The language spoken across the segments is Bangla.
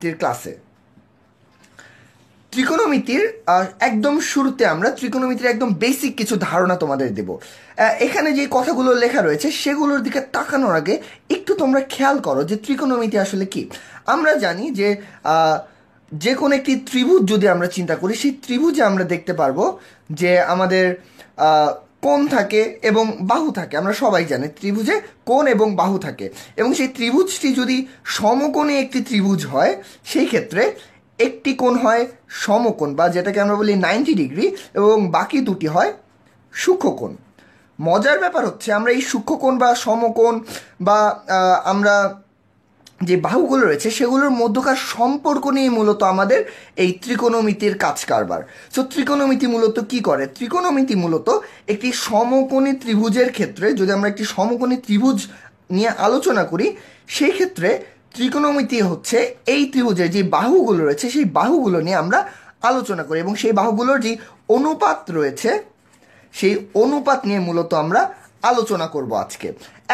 ত্রিকোণমিতির ক্লাসে। ত্রিকোণমিতির একদম শুরুতে আমরা ত্রিকোণমিতির একদম বেসিক কিছু ধারণা তোমাদের দেব। এখানে যে কথাগুলো লেখা রয়েছে সেগুলোর দিকে তাকানোর আগে একটু তোমরা খেয়াল করো যে ত্রিকোণমিতি আসলে কি। আমরা জানি যে যে কোনো একটি ত্রিভুজ যদি আমরা চিন্তা করি, সেই ত্রিভুজে আমরা দেখতে পারবো যে আমাদের কোণ থাকে এবং বাহু থাকে। আমরা সবাই জানি ত্রিভুজে কোণ এবং বাহু থাকে, এবং সেই ত্রিভুজটি যদি সমকোণে একটি ত্রিভুজ হয় সেই ক্ষেত্রে একটি কোণ হয় সমকোণ বা যেটাকে আমরা বলি 90 ডিগ্রি, এবং বাকি দুটি হয় সূক্ষ্মকোণ। মজার ব্যাপার হচ্ছে আমরা এই সূক্ষ্মকোণ বা সমকোণ বা আমরা যে বাহুগুলো রয়েছে সেগুলোর মধ্যকার সম্পর্ক নিয়ে মূলত আমাদের এই ত্রিকোণমিতির কাজ কারবার। সো ত্রিকোণমিতি মূলত কি করে? ত্রিকোণমিতি মূলত একটি সমকোণী ত্রিভুজের ক্ষেত্রে, যদি আমরা একটি সমকোণী ত্রিভুজ নিয়ে আলোচনা করি সেই ক্ষেত্রে ত্রিকোণমিতি হচ্ছে এই ত্রিভুজের যে বাহুগুলো রয়েছে সেই বাহুগুলো নিয়ে আমরা আলোচনা করি, এবং সেই বাহুগুলোর যে অনুপাত রয়েছে সেই অনুপাত নিয়ে মূলত আমরা আলোচনা করব আজকে।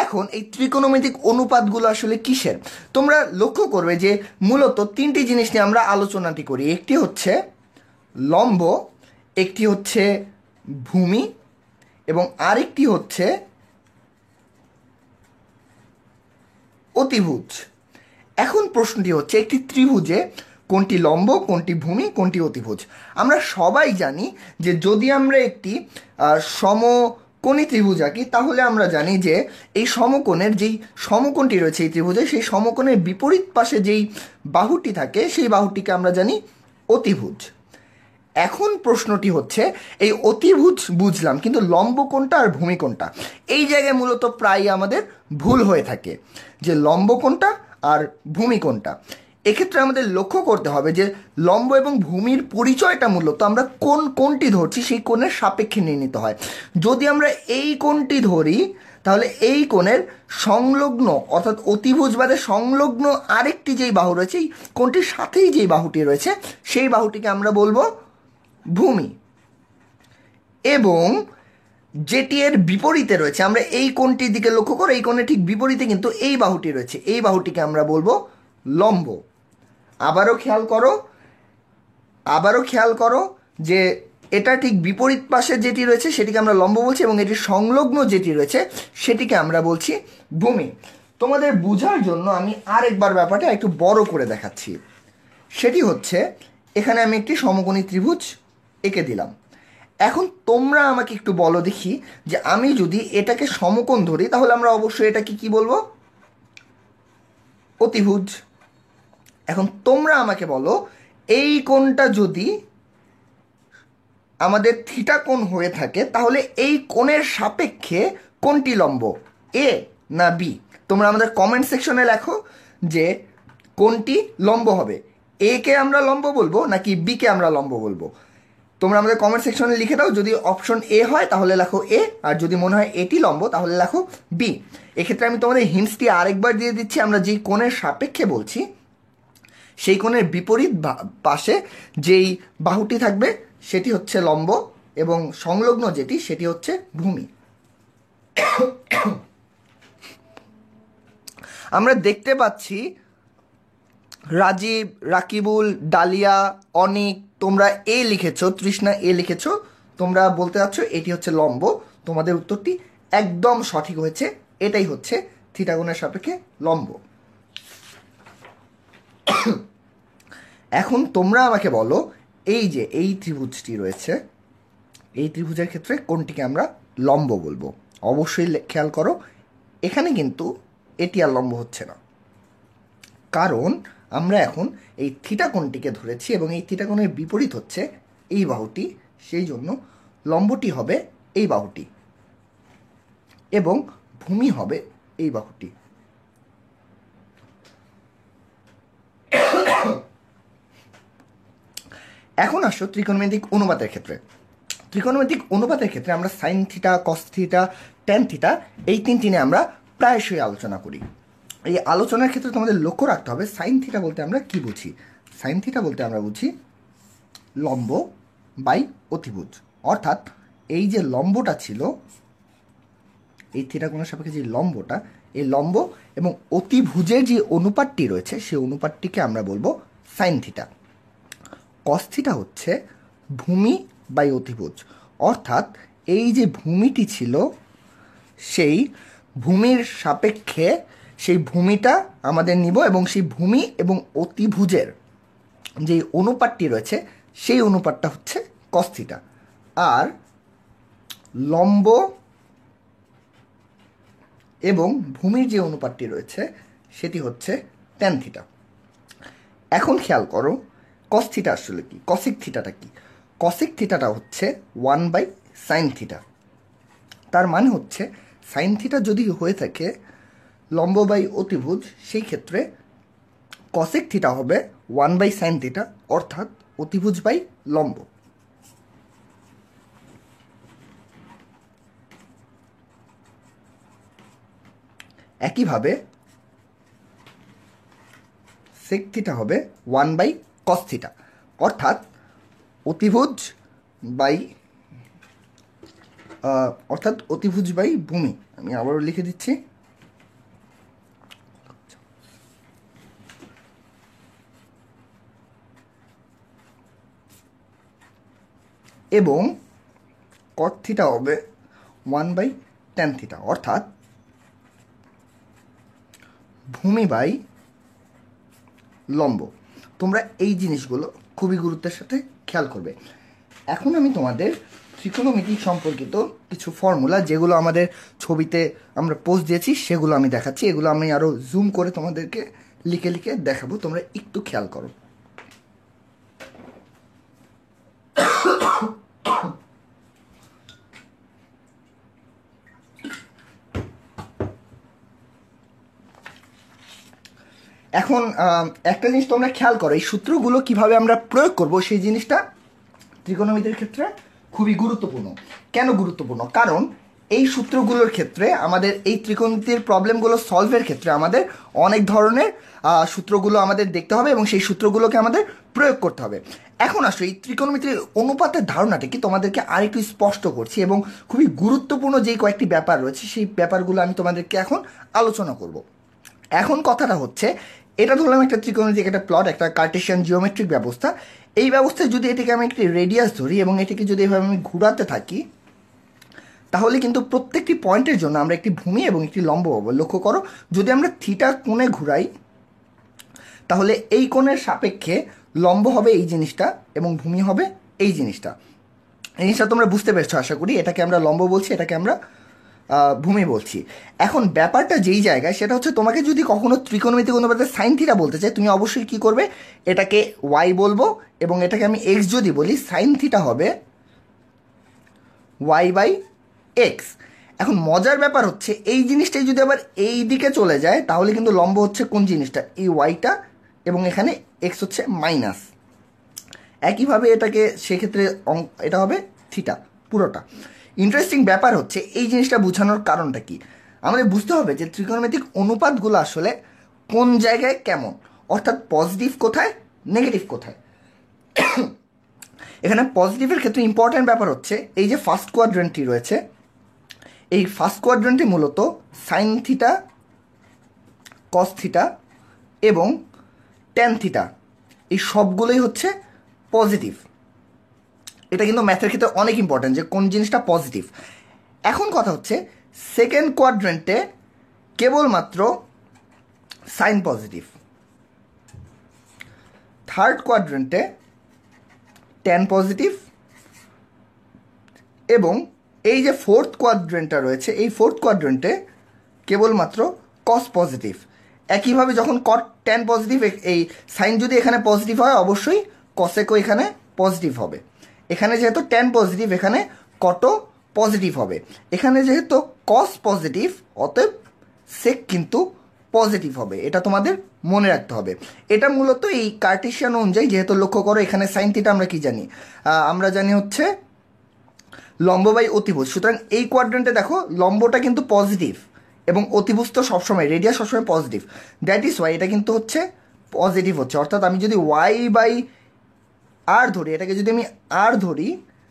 এখন এই ত্রিকোণমিতিক অনুপাতগুলো আসলে কিসের? তোমরা লক্ষ্য করবে যে মূলত তিনটি জিনিস নিয়ে আমরা আলোচনাটি করি। একটি হচ্ছে লম্ব, একটি হচ্ছে ভূমি, এবং আরেকটি হচ্ছে অতিভুজ। এখন প্রশ্নটি হচ্ছে একটি ত্রিভুজে কোনটি লম্ব, কোনটি ভূমি, কোনটি অতিভুজ? আমরা সবাই জানি যে যদি আমরা একটি সমকোণী ত্রিভুজ আঁকি তাহলে আমরা জানি যে এই সমকোণের যেই সমকোণটি রয়েছে এই ত্রিভুজে, সেই সমকোণের বিপরীত পাশে যেই বাহুটি থাকে সেই বাহুটিকে আমরা জানি অতিভুজ। এখন প্রশ্নটি হচ্ছে এই অতিভুজ বুঝলাম, কিন্তু লম্ব কোনটা আর ভূমি কোনটা? এই জায়গায় মূলত প্রায় আমাদের ভুল হয়ে থাকে যে লম্ব কোনটা আর ভূমি কোনটা। এক্ষেত্রে আমাদের লক্ষ্য করতে হবে যে লম্ব এবং ভূমির পরিচয়টা মূলত আমরা কোনটি ধরছি সেই কোণের সাপেক্ষে নিয়ে নিতে হয়। যদি আমরা এই কোণটি ধরি তাহলে এই কোণের সংলগ্ন অর্থাৎ অতিভুজ বাদে সংলগ্ন আরেকটি যেই বাহু রয়েছে এই কোণটির সাথেই যেই বাহুটি রয়েছে সেই বাহুটিকে আমরা বলবো ভূমি। এবং যেটি এর বিপরীতে রয়েছে, আমরা এই কোণটির দিকে লক্ষ্য করো, এই কোণের ঠিক বিপরীতে কিন্তু এই বাহুটি রয়েছে, এই বাহুটিকে আমরা বলবো লম্ব। আবারও খেয়াল করো যে এটা ঠিক বিপরীত পাশে যেটি রয়েছে সেটিকে আমরা লম্ব বলছি, এবং এটির সংলগ্ন যেটি রয়েছে সেটিকে আমরা বলছি ভূমি। তোমাদের বোঝার জন্য আমি আরেকবার ব্যাপারটা একটু বড় করে দেখাচ্ছি। সেটি হচ্ছে এখানে আমি একটি সমকোণী ত্রিভুজ এঁকে দিলাম। এখন তোমরা আমাকে একটু বলো দেখি যে আমি যদি এটাকে সমকোণ ধরি তাহলে আমরা অবশ্যই এটাকে কি বলবো? অতিভুজ। এখন তোমরা আমাকে বলো এই কোণটা যদি আমাদের থিটা কোণ হয়ে থাকে তাহলে এই কোণের সাপেক্ষে কোনটি লম্ব, এ না বি? তোমরা আমাদের কমেন্ট সেকশনে লেখো যে কোনটি লম্ব হবে, এ কে আমরা লম্ব বলবো নাকি বি কে আমরা লম্ব বলবো। তোমরা আমাদের কমেন্ট সেকশনে লিখে দাও। যদি অপশন এ হয় তাহলে লেখো এ, আর যদি মনে হয় এটি লম্ব তাহলে লেখো বি। এক্ষেত্রে আমি তোমাদের হিন্টসটি আরেকবার দিয়ে দিচ্ছি। আমরা যেই কোণের সাপেক্ষে বলছি সেই কোণের বিপরীত পাশে যেই বাহুটি থাকবে সেটি হচ্ছে লম্ব, এবং সংলগ্ন যেটি সেটি হচ্ছে ভূমি। আমরা দেখতে পাচ্ছি রাজীব, রাকিবুল, ডালিয়া, অনিক, তোমরা এ লিখেছো, তৃষ্ণা এ লিখেছো। তোমরা বলতে চাচ্ছ এটি হচ্ছে লম্ব। তোমাদের উত্তরটি একদম সঠিক হয়েছে, এটাই হচ্ছে থিটা কোণের সাপেক্ষে লম্ব। এখন তোমরা আমাকে বলো এই যে এই ত্রিভুজটি রয়েছে এই ত্রিভুজের ক্ষেত্রে কোনটিকে আমরা লম্ব বলবো? অবশ্যই খেয়াল করো এখানে কিন্তু এটি আর লম্ব হচ্ছে না, কারণ আমরা এখন এই থিটা কোণটিকে ধরেছি এবং এই থিটা কোণের বিপরীত হচ্ছে এই বাহুটি, সেই জন্য লম্বটি হবে এই বাহুটি এবং ভূমি হবে এই বাহুটি। এখন আসো ত্রিকোণমিতিক অনুপাতের ক্ষেত্রে। ত্রিকোণমিতিক অনুপাতের ক্ষেত্রে আমরা sine theta, cos theta, tan theta এই তিনটি নিয়ে আমরা প্রায়শই আলোচনা করি। এই আলোচনার ক্ষেত্রে তোমাদের লক্ষ্য রাখতে হবে সাইন থিটা বলতে আমরা কি বুঝি। সাইন থিটা বলতে আমরা বুঝি লম্ব বাই অতিভুজ, অর্থাৎ এই যে লম্বটা ছিল এই থিটা কোণের সাপেক্ষে যে লম্বটা, এই লম্ব এবং অতিভুজের যে অনুপাতটি রয়েছে সেই অনুপাতটিকে আমরা বলবো সাইন থিটা। কস থিটা হচ্ছে ভূমি বাই অতিভুজ, অর্থাৎ এই যে ভূমিটি ছিল সেই ভূমির সাপেক্ষে সেই ভূমিটা আমাদের নিব এবং সেই ভূমি এবং অতিভুজের যে অনুপাতটি রয়েছে সেই অনুপাতটা হচ্ছে কস থিটা। আর লম্ব এবং ভূমির যে অনুপাতটি রয়েছে সেটি হচ্ছে ট্যান থিটা। এখন খেয়াল করো কস থিটা আসলে কি, কসিক থিটাটা কি। কসিক থিটাটা হচ্ছে 1/sin থিটা। তার মানে হচ্ছে সাইন থিটা যদি হয়ে থাকে লম্ব বাই অতিভুজ, সেই ক্ষেত্রে কসিক থিটা হবে 1/sin থিটা, অর্থাৎ অতিভুজ বাই লম্ব। একইভাবে সেক থিটা হবে 1/cos থিটা, অর্থাৎ অতিভুজ বাই ভূমি। আমি আবারও লিখে দিচ্ছি, এবং cot থিটা হবে 1/tan থিটা, অর্থাৎ ভূমি বাই লম্ব। তোমরা এই জিনিসগুলো খুবই গুরুত্বের সাথে খেয়াল করবে। এখন আমি তোমাদের ত্রিকোণমিতি সম্পর্কিত কিছু ফর্মুলা, যেগুলো আমাদের ছবিতে আমরা পোস্ট দিয়েছি, সেগুলো আমি দেখাচ্ছি। এগুলো আমি আরও জুম করে তোমাদেরকে লিখে লিখে দেখাবো, তোমরা একটু খেয়াল করো। এখন একটা জিনিস তোমরা খেয়াল করো, এই সূত্রগুলো কিভাবে আমরা প্রয়োগ করব সেই জিনিসটা ত্রিকোণমিতির ক্ষেত্রে খুবই গুরুত্বপূর্ণ। কেন গুরুত্বপূর্ণ? কারণ এই সূত্রগুলোর ক্ষেত্রে আমাদের এই ত্রিকোণমিতির প্রবলেমগুলো সলভের ক্ষেত্রে আমাদের অনেক ধরনের সূত্রগুলো আমাদের দেখতে হবে এবং সেই সূত্রগুলোকে আমাদের প্রয়োগ করতে হবে। এখন আসলে এই ত্রিকোণমিতির অনুপাতের ধারণাটা কি তোমাদেরকে আরেকটু স্পষ্ট করছি, এবং খুবই গুরুত্বপূর্ণ যেই কয়েকটি ব্যাপার রয়েছে সেই ব্যাপারগুলো আমি তোমাদেরকে এখন আলোচনা করব। এখন কথাটা হচ্ছে, এটা ধরলাম একটা ত্রিকোণমিতিক একটা প্লট, একটা কার্টেশিয়ান জিওমেট্রিক ব্যবস্থা। এই ব্যবস্থায় যদি এটাকে আমি একটি রেডিয়াস ধরি এবং এটাকে যদি এভাবে আমি ঘুরাতে থাকি, তাহলে কিন্তু প্রত্যেকটি পয়েন্টের জন্য আমরা একটি ভূমি এবং একটি লম্ব পাবো। লক্ষ্য করো, যদি আমরা থিটা কোণে ঘুরাই তাহলে এই কোণের সাপেক্ষে লম্ব হবে এই জিনিসটা এবং ভূমি হবে এই জিনিসটা। এই জিনিসটা তোমরা বুঝতে পেরেছো আশা করি। এটাকে আমরা লম্ব বলছি, এটাকে আমরা ভূমি বলছি। এখন ব্যাপারটা যেই জায়গায়, সেটা হচ্ছে তোমাকে যদি কখনো ত্রিকোণমিতিক অনুপাতে সাইন থিটা বলতে চাই, তুমি অবশ্যই কি করবে, এটাকে ওয়াই বলবো এবং এটাকে আমি এক্স যদি বলি, সাইন থিটা হবে y/x। এখন মজার ব্যাপার হচ্ছে, এই জিনিসটাই যদি আবার এই দিকে চলে যায় তাহলে কিন্তু লম্ব হচ্ছে কোন জিনিসটা, এই ওয়াইটা, এবং এখানে এক্স হচ্ছে মাইনাস। একইভাবে এটাকে সেক্ষেত্রে এটা হবে থিটা পুরোটা। ইন্টারেস্টিং ব্যাপার হচ্ছে এই জিনিসটা বোঝানোর কারণটা কি, আমাদের বুঝতে হবে যে ত্রিকোণমিতিক অনুপাতগুলো আসলে কোন জায়গায় কেমন, অর্থাৎ পজিটিভ কোথায়, নেগেটিভ কোথায়। এখানে পজিটিভের ক্ষেত্রে ইম্পর্ট্যান্ট ব্যাপার হচ্ছে এই যে ফার্স্ট কোয়াড্রেন্টটি রয়েছে, এই ফার্স্ট কোয়াড্রেন্টটি মূলত সাইন থিটা, কস থিটা এবং ট্যান থিটা, এই সবগুলোই হচ্ছে পজিটিভ। এটা কিন্তু ম্যাথের ক্ষেত্রে অনেক ইম্পর্ট্যান্ট যে কোন জিনিসটা পজিটিভ। এখন কথা হচ্ছে, সেকেন্ড কোয়াড্রেন্টে কেবলমাত্র সাইন পজিটিভ, থার্ড কোয়াড্রেন্টে ট্যান পজিটিভ, এবং এই যে ফোর্থ কোয়াড্রেন্টটা রয়েছে এই ফোর্থ কোয়াড্রেন্টে কেবলমাত্র কস পজিটিভ। একইভাবে যখন কট ট্যান পজিটিভ, এই সাইন যদি এখানে পজিটিভ হয় অবশ্যই কসেকও এখানে পজিটিভ হবে। এখানে যেহেতু ট্যান পজিটিভ এখানে কটও পজিটিভ হবে। এখানে যেহেতু কস পজিটিভ অতএব সেক কিন্তু পজিটিভ হবে, এটা তোমাদের মনে রাখতে হবে। এটা মূলত এই কার্টেশিয়ান অনুযায়ী, যেহেতু লক্ষ্য করো এখানে সাইন থিটা আমরা কি জানি, আমরা জানি হচ্ছে লম্ব বাই অতিভুজ। সুতরাং এই কোয়াড্রেন্টে দেখো লম্বটা কিন্তু পজিটিভ এবং অতিভুজ তো সবসময়, রেডিয়াস সবসময় পজিটিভ, দ্যাট ইজ ওয়াই এটা কিন্তু হচ্ছে পজিটিভ হচ্ছে। অর্থাৎ আমি যদি ওয়াই বাই আর ধরি, এটাকে যদি আমি আর ধরি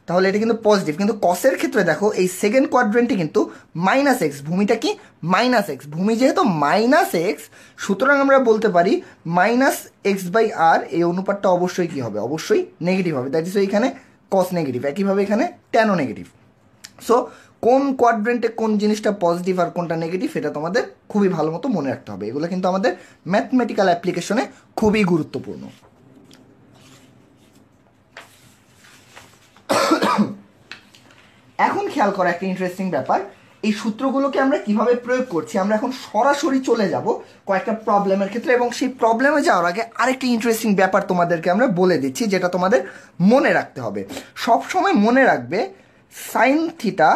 তাহলে এটা কিন্তু পজিটিভ, কিন্তু কসের ক্ষেত্রে দেখো এই সেকেন্ড কোয়াড্রেন্টে কিন্তু মাইনাস এক্স, ভূমিটা কি মাইনাস এক্স, ভূমি যেহেতু মাইনাস এক্স, সুতরাং আমরা বলতে পারি মাইনাস এক্স বাই আর এই অনুপাতটা অবশ্যই কি হবে, অবশ্যই নেগেটিভ হবে। দ্যাট ইজ এখানে কস নেগেটিভ, একইভাবে এখানে ট্যানও নেগেটিভ। সো কোন কোয়াড্রেন্টে কোন জিনিসটা পজিটিভ আর কোনটা নেগেটিভ এটা তোমাদের খুবই ভালো মতো মনে রাখতে হবে। এগুলো কিন্তু আমাদের ম্যাথমেটিক্যাল অ্যাপ্লিকেশনে খুবই গুরুত্বপূর্ণ। এখন খেয়াল করা একটা ইন্টারেস্টিং ব্যাপার, এই সূত্রগুলোকে আমরা কিভাবে প্রয়োগ করছি। আমরা এখন সরাসরি চলে যাব কয়েকটা প্রবলেমের ক্ষেত্রে, এবং সেই প্রবলেমে যাওয়ার আগে আরেকটি ইন্টারেস্টিং ব্যাপার তোমাদেরকে আমরা বলে দিচ্ছি, যেটা তোমাদের মনে রাখতে হবে। সব সময় মনে রাখবে সাইন থিটা,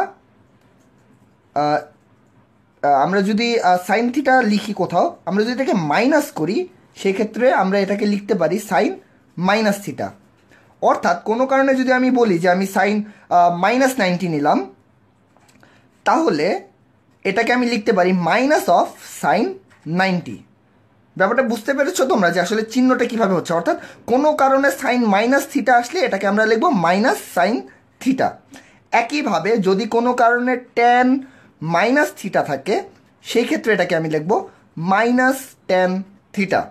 আমরা যদি সাইন থিটা লিখি কোথাও, আমরা যদি এটাকে মাইনাস করি সেক্ষেত্রে আমরা এটাকে লিখতে পারি সাইন মাইনাস থিটা। অর্থাৎ কোনো কারণে যদি আমি বলি যে আমি সাইন -90 নিলাম, তাহলে এটাকে আমি লিখতে পারি মাইনাস অফ সাইন 90। ব্যাপারটা বুঝতে পেরেছো তোমরা যে আসলে চিহ্নটা কীভাবে হচ্ছে? অর্থাৎ কোনো কারণে সাইন মাইনাস থিটা আসলে এটাকে আমরা লিখবো মাইনাস সাইন থিটা। একইভাবে যদি কোনো কারণে ট্যান মাইনাস থিটা থাকে সেই ক্ষেত্রে এটাকে আমি লিখবো মাইনাস ট্যান থিটা।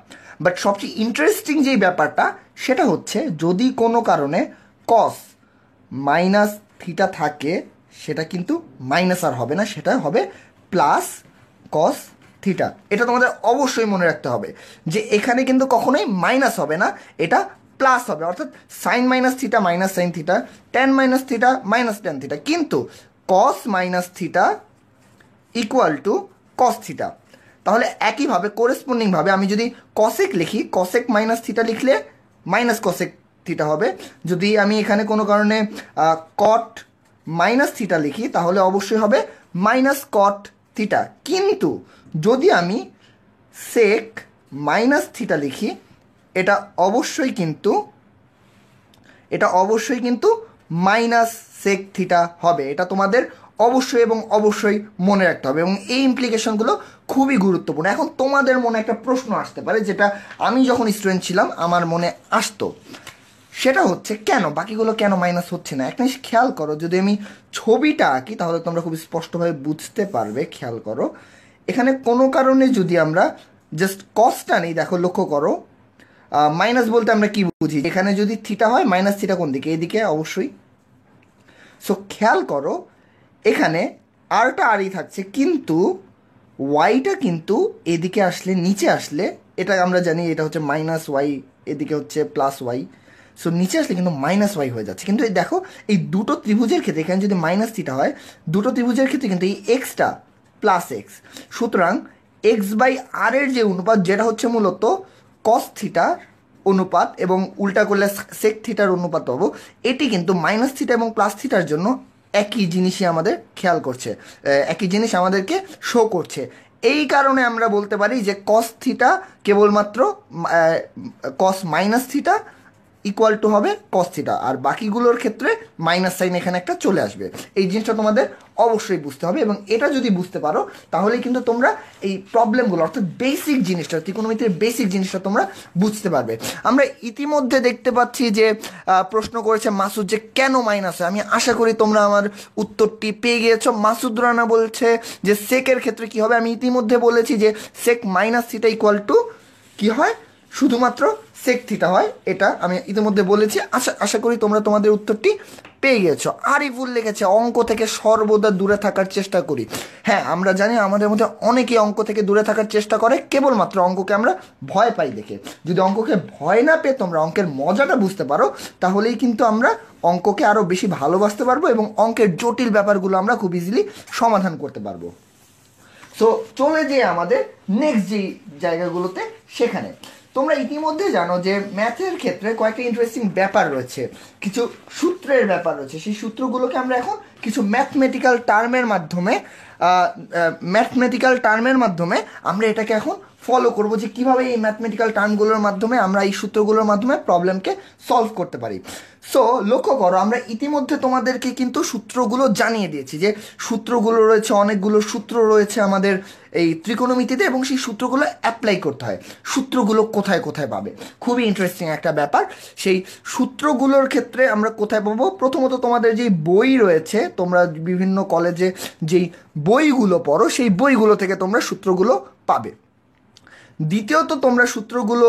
বাট সবচেয়ে ইন্টারেস্টিং যেই ব্যাপারটা সেটা হচ্ছে যদি কোনো কারণে কস মাইনাস থিটা থাকে সেটা কিন্তু মাইনাস আর হবে না, সেটা হবে প্লাস কস থিটা। এটা তোমাদের অবশ্যই মনে রাখতে হবে যে এখানে কিন্তু কখনোই মাইনাস হবে না, এটা প্লাস হবে। অর্থাৎ sine minus theta minus sine theta, tan minus theta minus tan theta, কিন্তু cos minus theta equal to cos theta. তাহলে একইভাবে কোরেসপন্ডিংভাবে আমি যদি কসেক লিখি, কসেক মাইনাস থিটা লিখলে মাইনাস কসেক থিটা হবে। যদি আমি এখানে কোনো কারণে কট মাইনাস থিটা লিখি তাহলে অবশ্যই হবে মাইনাস কট থিটা। কিন্তু যদি আমি সেক মাইনাস থিটা লিখি এটা অবশ্যই কিন্তু মাইনাস সেক থিটা হবে। এটা তোমাদের অবশ্যই এবং অবশ্যই মনে রাখতে হবে, এবং এই ইমপ্লিকেশনগুলো খুবই গুরুত্বপূর্ণ। এখন তোমাদের মনে একটা প্রশ্ন আসতে পারে, যেটা আমি যখন স্টুডেন্ট ছিলাম আমার মনে আসতো, সেটা হচ্ছে কেন বাকিগুলো কেন মাইনাস হচ্ছে না। একটা জিনিস খেয়াল করো, যদি আমি ছবিটা আঁকি তাহলে তোমরা খুব স্পষ্টভাবে বুঝতে পারবে। খেয়াল করো, এখানে কোনো কারণে যদি আমরা জাস্ট কসটা নেই, দেখো লক্ষ্য করো, মাইনাস বলতে আমরা কি বুঝি, এখানে যদি থিটা হয় মাইনাস থিটা কোন দিকে, এইদিকে অবশ্যই। সো খেয়াল করো এখানে আরটা আরই থাকছে, কিন্তু ওয়াইটা কিন্তু এদিকে আসলে, নিচে আসলে, এটা আমরা জানি এটা হচ্ছে মাইনাস ওয়াই, এদিকে হচ্ছে প্লাস ওয়াই। সো নিচে আসলে কিন্তু মাইনাস ওয়াই হয়ে যাচ্ছে। কিন্তু এই দেখো এই দুটো ত্রিভুজের ক্ষেত্রে এখানে যদি মাইনাস থিটা হয়, দুটো ত্রিভুজের ক্ষেত্রে কিন্তু এই এক্সটা প্লাস এক্স, সুতরাং এক্স বাই আর এর যে অনুপাত, যেটা হচ্ছে মূলত কস থিটার অনুপাত এবং উল্টা করলে সেক থিটার অনুপাত পাবো, এটি কিন্তু মাইনাস থিটা এবং প্লাস থিটার জন্য একই জিনিসই আমাদের খেয়াল করছে, একই জিনিস আমাদেরকে শো করছে। এই কারণে আমরা বলতে পারি যে কস থিটা কেবলমাত্র কস মাইনাস থিটা ইকুয়াল টু হবে কস থিটা, আর বাকিগুলোর ক্ষেত্রে মাইনাস সাইন এখানে একটা চলে আসবে। এই জিনিসটা তোমাদের অবশ্যই বুঝতে হবে, এবং এটা যদি বুঝতে পারো তাহলে কিন্তু তোমরা এই প্রবলেমগুলো, অর্থাৎ বেসিক জিনিসটা, ত্রিকোণমিতির বেসিক জিনিসটা তোমরা বুঝতে পারবে। আমরা ইতিমধ্যে দেখতে পাচ্ছি যে প্রশ্ন করেছে মাসুদ যে কেন মাইনাস হয়। আমি আশা করি তোমরা আমার উত্তরটি পেয়ে গিয়েছো। মাসুদ রানা বলছে যে সেকের ক্ষেত্রে কি হবে। আমি ইতিমধ্যে বলেছি যে sec minus theta equal to কি হয়, শুধুমাত্র সেক থিটা হয়, এটা আমি ইতিমধ্যে বলেছি। আশা করি তোমরা তোমাদের উত্তরটি পেয়ে গেছো। আরিফুল লিখেছে অঙ্ক থেকে সর্বদা দূরে থাকার চেষ্টা করি। হ্যাঁ, আমরা জানি আমাদের মধ্যে অনেকেই অঙ্ক থেকে দূরে থাকার চেষ্টা করে, কেবলমাত্র অঙ্ককে আমরা ভয় পাই দেখে। যদি অঙ্ককে ভয় না পেয়ে তোমরা অঙ্কের মজাটা বুঝতে পারো তাহলেই কিন্তু আমরা অঙ্ককে আরও বেশি ভালোবাসতে পারবো এবং অঙ্কের জটিল ব্যাপারগুলো আমরা খুব ইজিলি সমাধান করতে পারবো। সো চলে যেয়ে আমাদের নেক্সট যে জায়গাগুলোতে, সেখানে তোমরা ইতিমধ্যে জানো যে ম্যাথের ক্ষেত্রে কয়েকটা ইন্টারেস্টিং ব্যাপার রয়েছে, কিছু সূত্রের ব্যাপার রয়েছে। সেই সূত্রগুলোকে আমরা এখন কিছু ম্যাথমেটিক্যাল টার্মের মাধ্যমে আমরা এটাকে এখন ফলো করব, যে কীভাবে এই ম্যাথমেটিক্যাল টার্মগুলোর মাধ্যমে আমরা এই সূত্রগুলোর মাধ্যমে প্রবলেমকে সলভ করতে পারি। সো লক্ষ্য করো, আমরা ইতিমধ্যে তোমাদেরকে কিন্তু সূত্রগুলো জানিয়ে দিয়েছি, যে সূত্রগুলো রয়েছে, অনেকগুলো সূত্র রয়েছে আমাদের এই ত্রিকোণমিতিতে এবং সেই সূত্রগুলো অ্যাপ্লাই করতে হয়। সূত্রগুলো কোথায় কোথায় পাবে, খুবই ইন্টারেস্টিং একটা ব্যাপার। সেই সূত্রগুলোর ক্ষেত্রে আমরা কোথায় পাবো? প্রথমত তোমাদের যেই বই রয়েছে, তোমরা বিভিন্ন কলেজে যেই বইগুলো পড়ো সেই বইগুলো থেকে তোমরা সূত্রগুলো পাবে। দ্বিতীয়ত তোমরা সূত্রগুলো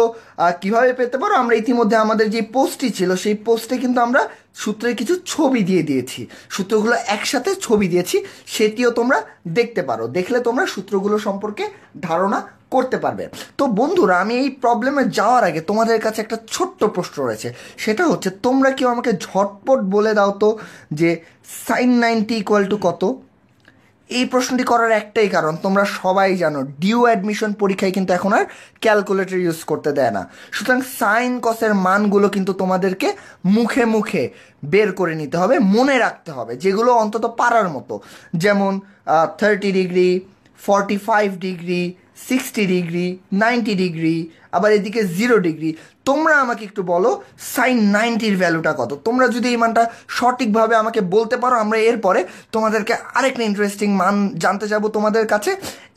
কিভাবে পেতে পারো? আমরা ইতিমধ্যে আমাদের যে পোস্টটি ছিল সেই পোস্টে কিন্তু আমরা সূত্রের কিছু ছবি দিয়ে দিয়েছি, সূত্রগুলো একসাথে ছবি দিয়েছি, সেটিও তোমরা দেখতে পারো। দেখলে তোমরা সূত্রগুলো সম্পর্কে ধারণা করতে পারবে। তো বন্ধুরা, আমি এই প্রবলেমে যাওয়ার আগে তোমাদের কাছে একটা ছোট্ট প্রশ্ন রয়েছে, সেটা হচ্ছে তোমরা কেউ আমাকে ঝটপট বলে দাও তো যে sin 90 = কত? এই প্রশ্নটি করার একটাই কারণ, তোমরা সবাই জানো ডিউ অ্যাডমিশন পরীক্ষায় কিন্তু এখন আর ক্যালকুলেটর ইউজ করতে দেয় না। সুতরাং সাইন কসের মানগুলো কিন্তু তোমাদেরকে মুখে মুখে বের করে নিতে হবে, মনে রাখতে হবে, যেগুলো অন্তত পারার মতো। যেমন 30°, 45°, 60°, 90°, আবার এদিকে 0°। তোমরা আমাকে একটু বলো sin 90 ভ্যালুটা কত? তোমরা যদি এই মানটা সঠিকভাবে আমাকে বলতে পারো, আমরা এরপরে তোমাদেরকে আরেকটা ইন্টারেস্টিং মান জানতে যাবো তোমাদের কাছে,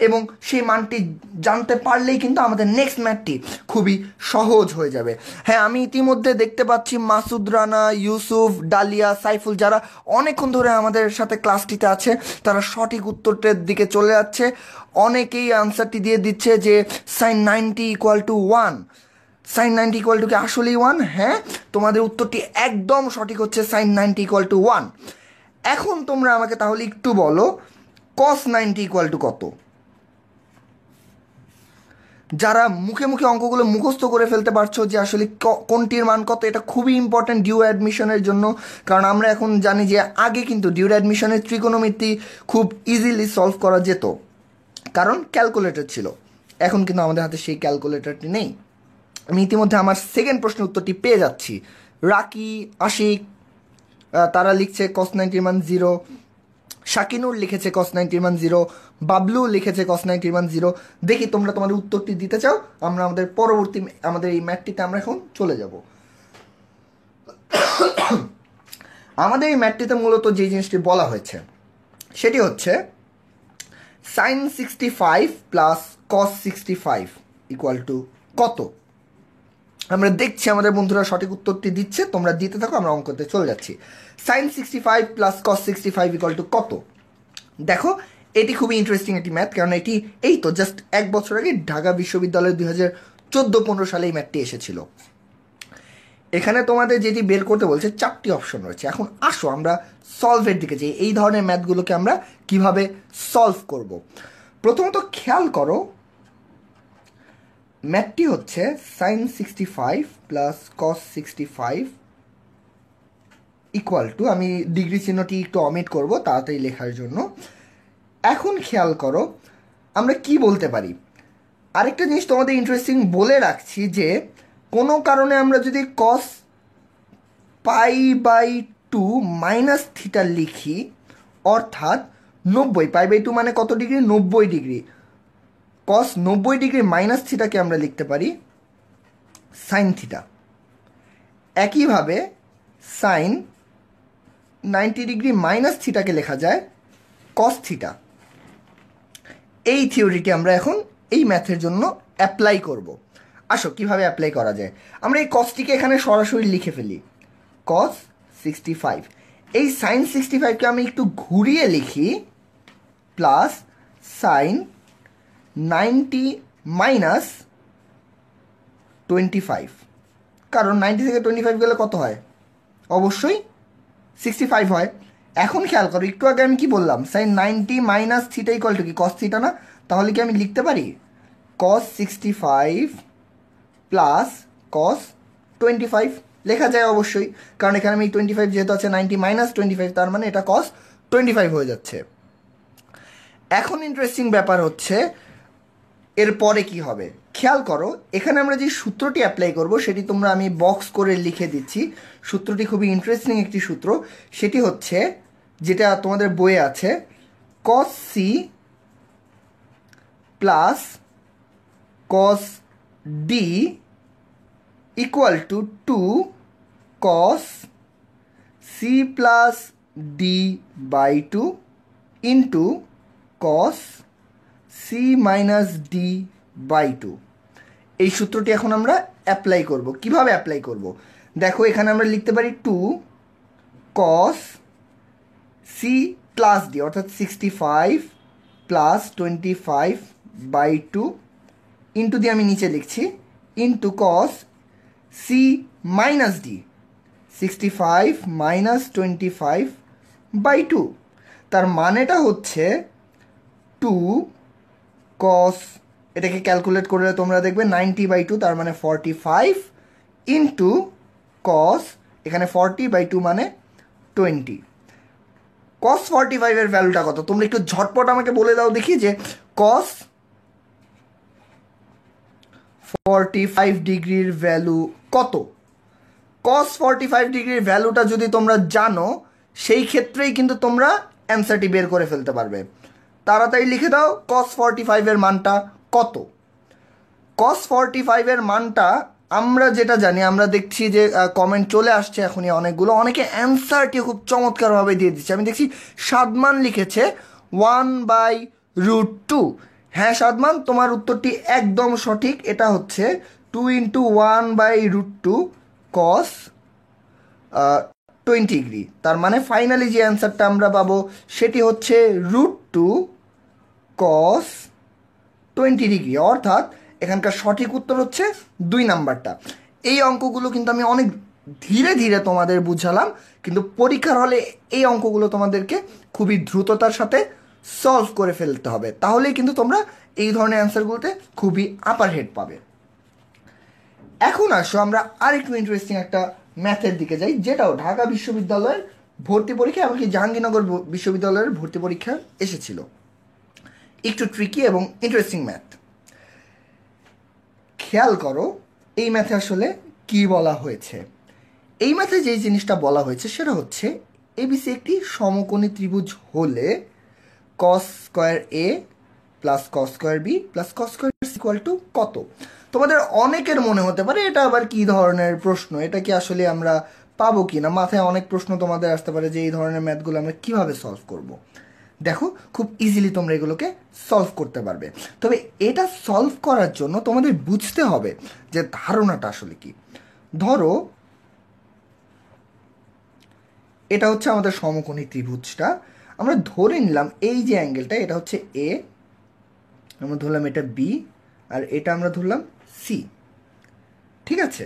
এবং সেই মানটি জানতে পারলেই কিন্তু আমাদের নেক্সট ম্যাথটি খুবই সহজ হয়ে যাবে। হ্যাঁ, আমি ইতিমধ্যে দেখতে পাচ্ছি মাসুদ রানা, ইউসুফ, ডালিয়া, সাইফুল, যারা অনেকক্ষণ ধরে আমাদের সাথে ক্লাসটিতে আছে, তারা সঠিক উত্তরটার দিকে চলে যাচ্ছে। অনেকেই আনসারটি দিয়ে দিচ্ছে যে sin 90 = 1। sin 90 = কি আসলেই 1? হ্যাঁ, তোমাদের উত্তরটি একদম সঠিক হচ্ছে, sin 90 = 1। এখন তোমরা আমাকে তাহলে একটু বলো cos 90 = কত? যারা মুখে মুখে অঙ্কগুলো মুখস্থ করে ফেলতে পারছো যে আসলে কোনটির মান কত, এটা খুবই ইম্পর্ট্যান্ট ডিউ অ্যাডমিশনের জন্য। কারণ আমরা এখন জানি যে আগে কিন্তু ডিউ অ্যাডমিশনের ত্রিকোণমিতি খুব ইজিলি সলভ করা যেত, কারণ ক্যালকুলেটর ছিল। এখন কিন্তু আমাদের হাতে সেই ক্যালকুলেটরটি নেই। আমি ইতিমধ্যে আমার সেকেন্ড প্রশ্নের উত্তরটি পেয়ে যাচ্ছি। রাকি, আশিক, তারা লিখছে cos 90 মান 0। শাকিনুর লিখেছে cos 90 মান 0। বাবলু লিখেছে cos 90 মান 0। দেখি তোমরা তোমাদের উত্তরটি দিতে চাও, আমরা আমাদের পরবর্তী আমাদের এই ম্যাথটিতে আমরা এখন চলে যাব। আমাদের এই ম্যাথটিতে মূলত যে জিনিসটি বলা হয়েছে সেটি হচ্ছে sin 65 + cos 65 = কত? আমরা দেখছি আমাদের বন্ধুরা সঠিক উত্তরটি দিচ্ছে, তোমরা দিতে থাকো, আমরা অঙ্কতে চলে যাচ্ছি। sin 65 + cos 65 = কত? দেখো, এটি খুবই ইন্টারেস্টিং একটি ম্যাথ, কারণ এটি এই তো জাস্ট 1 বছর আগে ঢাকা বিশ্ববিদ্যালয়ে 2014-15 সালে এই ম্যাথটি এসেছিল। এখানে তোমাদের যেটি বের করতে বলছে 4টি অপশন রয়েছে। এখন আসো আমরা সলভের দিকে যাই, এই ধরনের ম্যাথগুলোকে আমরা কিভাবে সলভ করব। প্রথমত খেয়াল করো, ম্যাথটি হচ্ছে sin 65 + cos 65 = আমি ডিগ্রি চিহ্নটি একটু অমিট করব তাড়াতাড়ি লেখার জন্য। এখন খেয়াল করো আমরা কি বলতে পারি। আরেকটা জিনিস তোমাদের ইন্টারেস্টিং বলে রাখছি, যে কোনো কারণে আমরা যদি cos π/2 - θ লিখি, অর্থাৎ 90, π/2 মানে কত ডিগ্রি? 90°। cos 90° - θ কে আমরা লিখতে পারি sin θ। একইভাবে sin 90° - θ কে লেখা যায় cos θ। এই থিওরিটি আমরা এখন এই ম্যাথের জন্য অ্যাপ্লাই করব। আসো কিভাবে অ্যাপ্লাই করা যায়। আমরা এই cosটিকে এখানে সরাসরি লিখে ফেলি, cos 65। এই sin 65কে আমি একটু ঘুরিয়ে লিখি প্লাস sin 90 - 25। কারণ 90 থেকে 25 গেলে কত হয়? অবশ্যই 65 হয়। এখন খেয়াল করো, একটু আগে আমি কি বললাম? sin 90 - θ = কি? cos θ না? তাহলে কি আমি লিখতে পারি cos 65 + cos 25? লেখা যায় অবশ্যই, কারণ এখানে আমি 25 যেহেতু আছে, 90 - 25, তার মানে এটা cos 25 হয়ে যাচ্ছে। এখন ইন্টারেস্টিং ব্যাপার হচ্ছে এরপরে কি হবে। খেয়াল করো, এখানে আমরা যে সূত্রটি অ্যাপ্লাই করব সেটি তোমরা আমি বক্স করে লিখে দিচ্ছি। সূত্রটি খুবই ইন্টারেস্টিং একটি সূত্র, সেটি হচ্ছে যেটা তোমাদের বইয়ে আছে, cos c + cos d = 2 cos c + d/2 * cos C minus D by two. এই সূত্রটি এখন আমরা অ্যাপ্লাই করব। কিভাবে অ্যাপ্লাই করব? দেখো এখানে আমরা লিখতে পারি 2 cos সি প্লাস ডি, অর্থাৎ 65 প্লাস 25 বাই টু ইন্টু দিয়ে আমি নিচে লিখছি into cos C minus D 65 minus 25 by two. তার মানেটা হচ্ছে 2 cos, এটাকে ক্যালকুলেট করলে তোমরা দেখবে 90 বাই টু, তার মানে 45 ইন্টু cos, এখানে 40 বাই টু মানে 20। cos 45 এর ভ্যালুটা কত তোমরা একটু ঝটপট আমাকে বলে দাও দেখি, যে cos 45 ডিগ্রির ভ্যালু কত? cos 45 ডিগ্রির ভ্যালুটা যদি তোমরা জানো, সেই ক্ষেত্রেই কিন্তু তোমরা অ্যান্সারটি বের করে ফেলতে পারবে। তাড়াতাড়ি লিখে দাও cos 45 এর মানটা কত। cos 45 এর মানটা আমরা যেটা জানি, আমরা দেখছি যে কমেন্ট চলে আসছে এখনই অনেকগুলো, অনেকে অ্যান্সারটি খুব চমৎকারভাবে দিয়ে দিচ্ছে। আমি দেখছি সাদমান লিখেছে 1/√2। হ্যাঁ সাদমান, তোমার উত্তরটি একদম সঠিক। এটা হচ্ছে 2 × 1/√2 cos 20 ডিগ্রি। তার মানে ফাইনালি যে অ্যান্সারটা আমরা পাবো সেটি হচ্ছে √2 cos 20 ডিগ্রি। অর্থাৎ এখানকার সঠিক উত্তর হচ্ছে 2 নাম্বারটা। এই অঙ্কগুলো কিন্তু আমি অনেক ধীরে ধীরে তোমাদের বুঝালাম, কিন্তু পরীক্ষার হলে এই অঙ্কগুলো তোমাদেরকে খুবই দ্রুততার সাথে সলভ করে ফেলতে হবে, তাহলেই কিন্তু তোমরা এই ধরনের অ্যান্সারগুলোতে খুবই আপার হেড পাবে। এখন আসো আমরা আরেকটু ইন্টারেস্টিং একটা ম্যাথের দিকে যাই, যেটাও ঢাকা বিশ্ববিদ্যালয়ের ভর্তি পরীক্ষা, এমনকি জাহাঙ্গীরনগর বিশ্ববিদ্যালয়ের ভর্তি পরীক্ষা এসেছিল। একটু ট্রিকি এবং ইন্টারেস্টিং ম্যাথ। খেয়াল করো এই ম্যাথে আসলে কি বলা হয়েছে। এই ম্যাথে যে জিনিসটা বলা হয়েছে সেটা হচ্ছে এবিসি একটি সমকোণী ত্রিভুজ হলে cos square A plus cos square B plus cos square equal to কত? তোমাদের অনেকের মনে হতে পারে এটা আবার কি ধরনের প্রশ্ন, এটা কি আসলে আমরা পাবো কি না। মাথায় অনেক প্রশ্ন তোমাদের আসতে পারে যে এই ধরনের ম্যাথগুলো আমরা কিভাবে সলভ করব। দেখো খুব ইজিলি তোমরা এগুলোকে সলভ করতে পারবে। তবে এটা সলভ করার জন্য তোমাদের বুঝতে হবে যে ধারণাটা আসলে কি। ধরো এটা হচ্ছে আমাদের সমকোণী ত্রিভুজটা, আমরা ধরে নিলাম এই যে অ্যাঙ্গেলটা এটা হচ্ছে এ, আমরা ধরলাম এটা বি, আর এটা আমরা ধরলাম সি। ঠিক আছে,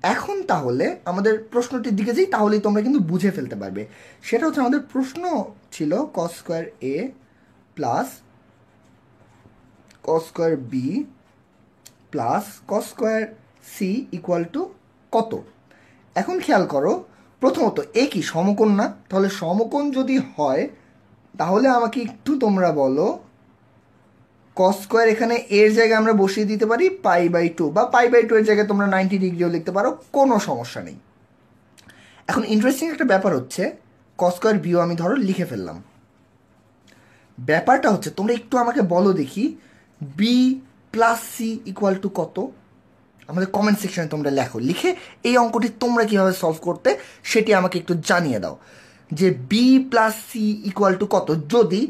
এখন তাহলে আমাদের প্রশ্নটির দিকে যাই, তাহলেই তোমরা কিন্তু বুঝে ফেলতে পারবে। সেটা হচ্ছে আমাদের প্রশ্ন ছিল cos square A plus cos square B plus cos square C equal to কত? এখন খেয়াল করো, প্রথমত এ কি সমকোণ না? তাহলে সমকোণ যদি হয় তাহলে আমাকে একটু তোমরা বলো cos স্কয়ার এখানে এর জায়গায় আমরা বসিয়ে দিতে পারি π/2, বা π/2 এর জায়গায় তোমরা 90 ডিগ্রিও লিখতে পারো, কোনো সমস্যা নেই। এখন ইন্টারেস্টিং একটা ব্যাপার হচ্ছে cos স্কয়ার বিও আমি ধরো লিখে ফেললাম। ব্যাপারটা হচ্ছে তোমরা একটু আমাকে বলো দেখি B plus C equal to কত? আমাদের কমেন্ট সেকশনে তোমরা লেখো, লিখে এই অঙ্কটি তোমরা কীভাবে সলভ করতে সেটি আমাকে একটু জানিয়ে দাও, যে B plus C equal to কত। যদি